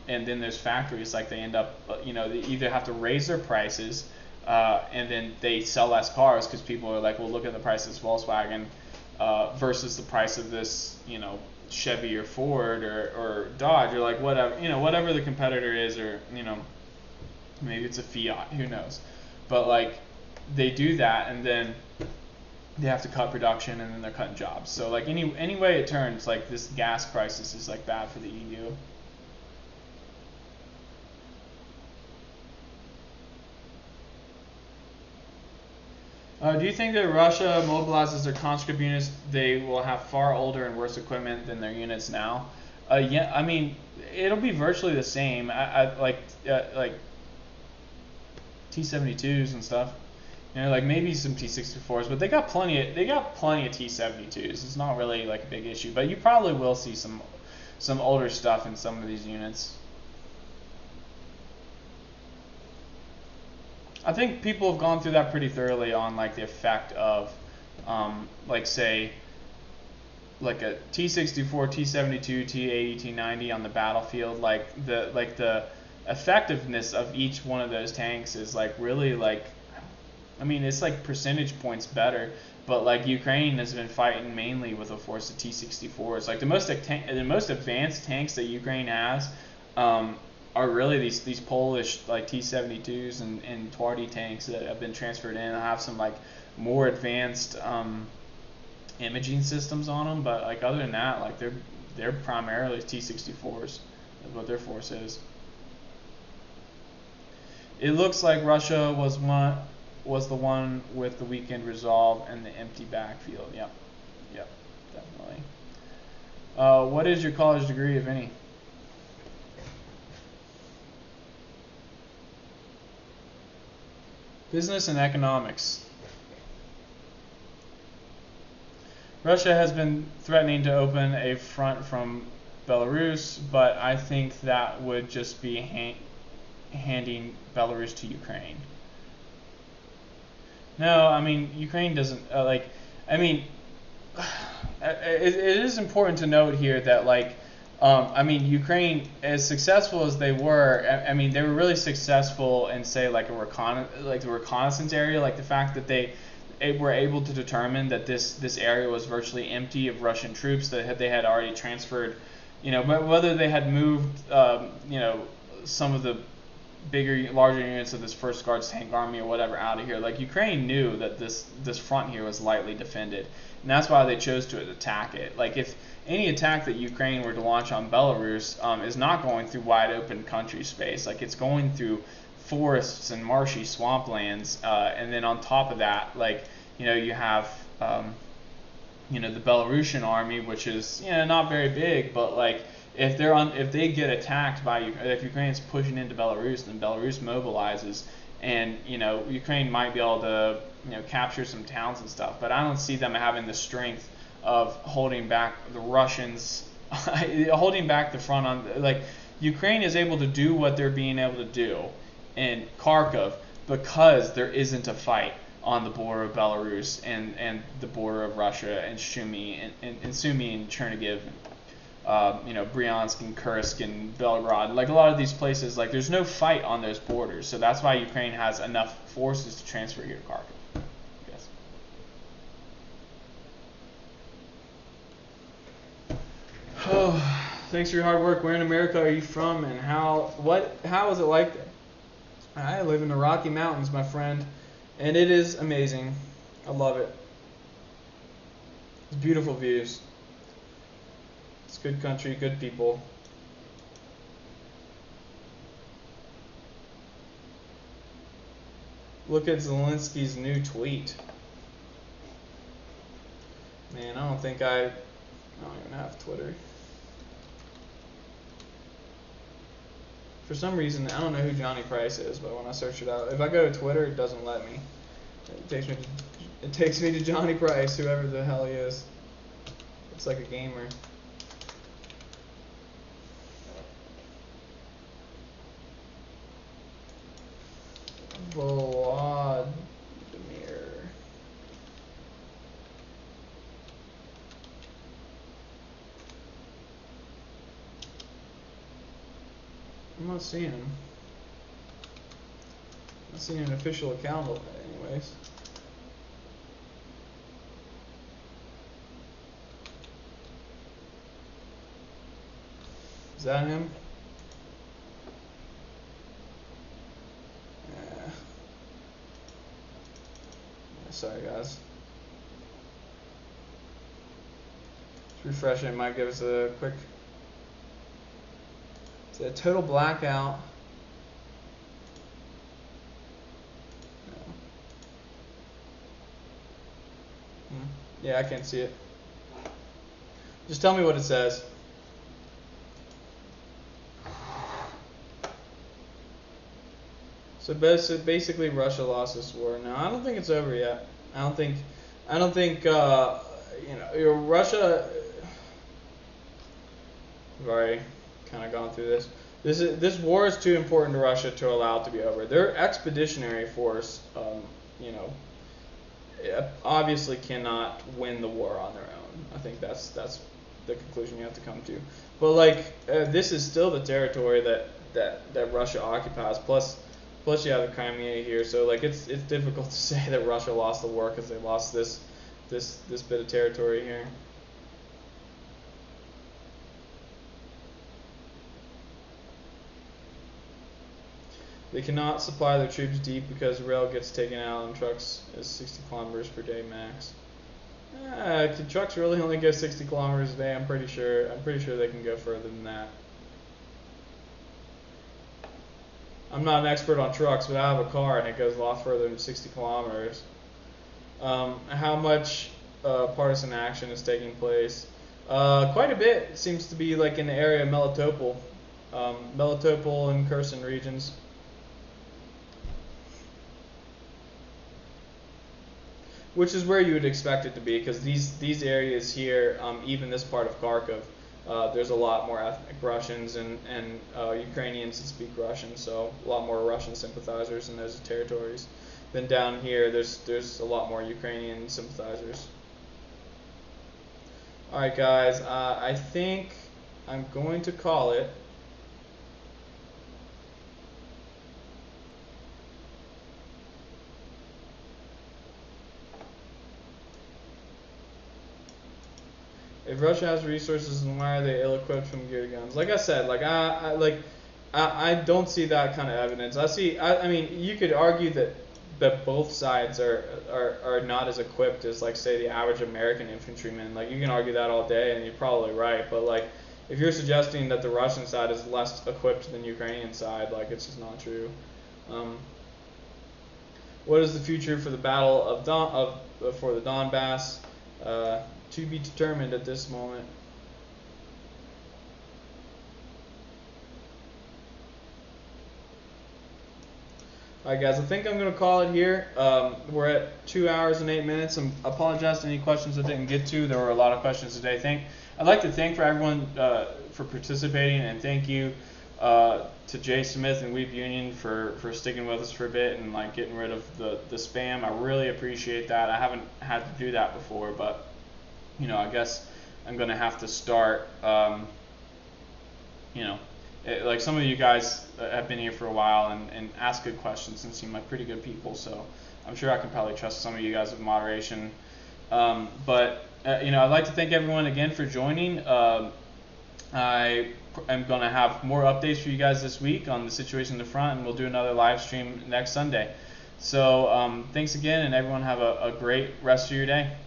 And then there's factories, like they end up, they either have to raise their prices, and then they sell less cars because people are like, well, look at the price of this Volkswagen versus the price of this, Chevy or Ford or Dodge, or like whatever the competitor is, or maybe it's a Fiat, who knows. But like they do that, and then they have to cut production, and then they're cutting jobs. So like any way it turns, like this gas crisis is like bad for the EU. Do you think that Russia mobilizes their conscript units, they will have far older and worse equipment than their units now? Yeah, I mean, it'll be virtually the same. Like T-72s and stuff. Like maybe some T-64s, but they got plenty of T-72s. It's not really like a big issue, but you probably will see some older stuff in some of these units. I think people have gone through that pretty thoroughly on like the effect of, like say, like a T-64, T-72, T-80, T-90 on the battlefield. Like the effectiveness of each one of those tanks is like really like, I mean, it's like percentage points better. But like Ukraine has been fighting mainly with a force of T-64s. Like the most advanced tanks that Ukraine has. Are really these Polish like T-72s and Twardy tanks that have been transferred in. I have some like more advanced imaging systems on them, but like other than that, like they're primarily T-64s. Is what their force is. It looks like Russia was the one with the weakened resolve and the empty backfield. Yep, definitely. What is your college degree, if any? Business and economics. Russia has been threatening to open a front from Belarus, but I think that would just be handing Belarus to Ukraine. No, I mean, Ukraine doesn't, it is important to note here that, like, I mean, Ukraine, as successful as they were, I mean, they were really successful in, say, like the reconnaissance area, like the fact that they were able to determine that this area was virtually empty of Russian troops that they had already transferred, but whether they had moved, some of the larger units of this First Guards Tank Army or whatever out of here. Like Ukraine knew that this front here was lightly defended, and that's why they chose to attack it. Like if any attack that Ukraine were to launch on Belarus is not going through wide open country space. Like it's going through forests and marshy swamplands, and then on top of that, like you have the Belarusian army, which is not very big, but like if they get attacked by if Ukraine's pushing into Belarus, then Belarus mobilizes, and Ukraine might be able to capture some towns and stuff. But I don't see them having the strength of holding back the Russians, holding back the front on like Ukraine is able to do what they're being able to do in Kharkov because there isn't a fight on the border of Belarus and the border of Russia and Sumy and Chernihiv, Bryansk and Kursk and Belgorod. Like a lot of these places, like there's no fight on those borders, so that's why Ukraine has enough forces to transfer here to Kharkov. Oh, thanks for your hard work. Where in America are you from, and how is it like there? I live in the Rocky Mountains, my friend, and it is amazing. I love it. It's beautiful views. It's good country, good people. Look at Zelensky's new tweet. Man, I don't even have Twitter. For some reason, I don't know who Johnny Price is, but when I search it out, if I go to Twitter, it doesn't let me. It takes me to Johnny Price, whoever the hell he is. It's like a gamer. Volodymyr. I'm not seeing him. I'm not seeing an official account of it anyways. Is that him? Yeah. Sorry guys. Just refreshing, it might give us a quick. It's a total blackout. Yeah, I can't see it. Just tell me what it says. So basically, Russia lost this war. Now, I don't think it's over yet. I don't think, Russia. We've already kind of gone through this. This war is too important to Russia to allow it to be over. Their expeditionary force, obviously cannot win the war on their own. I think that's the conclusion you have to come to. But this is still the territory that Russia occupies. Plus you have the Crimea here. So it's difficult to say that Russia lost the war because they lost this bit of territory here. They cannot supply their troops deep because rail gets taken out and trucks is 60 kilometers per day max. Can trucks really only go 60 kilometers a day? I'm pretty sure they can go further than that. I'm not an expert on trucks, but I have a car and it goes a lot further than 60 kilometers. How much partisan action is taking place? Quite a bit. It seems to be in the area of Melitopol, and Kherson regions. Which is where you would expect it to be, because these areas here, even this part of Kharkov, there's a lot more ethnic Russians and Ukrainians that speak Russian, so a lot more Russian sympathizers in those territories. Then down here, there's a lot more Ukrainian sympathizers. All right, guys, I think I'm going to call it. If Russia has resources, then why are they ill-equipped from gear guns? Like I said, I don't see that kind of evidence. I mean, you could argue that both sides are not as equipped as say the average American infantryman. You can argue that all day, and you're probably right. But if you're suggesting that the Russian side is less equipped than the Ukrainian side, it's just not true. What is the future for the battle for the Donbass? To be determined at this moment. Alright guys, I think I'm going to call it here. We're at 2 hours and 8 minutes. I apologize to any questions I didn't get to. There were a lot of questions today. I'd like to thank for everyone for participating, and thank you to Jay Smith and Weep Union for sticking with us for a bit and getting rid of the spam. I really appreciate that. I haven't had to do that before, but I guess I'm going to have to start, some of you guys have been here for a while and ask good questions and seem like pretty good people, so I'm sure I can probably trust some of you guys with moderation. But I'd like to thank everyone again for joining. I am going to have more updates for you guys this week on the situation in the front, and we'll do another live stream next Sunday. So thanks again, and everyone have a great rest of your day.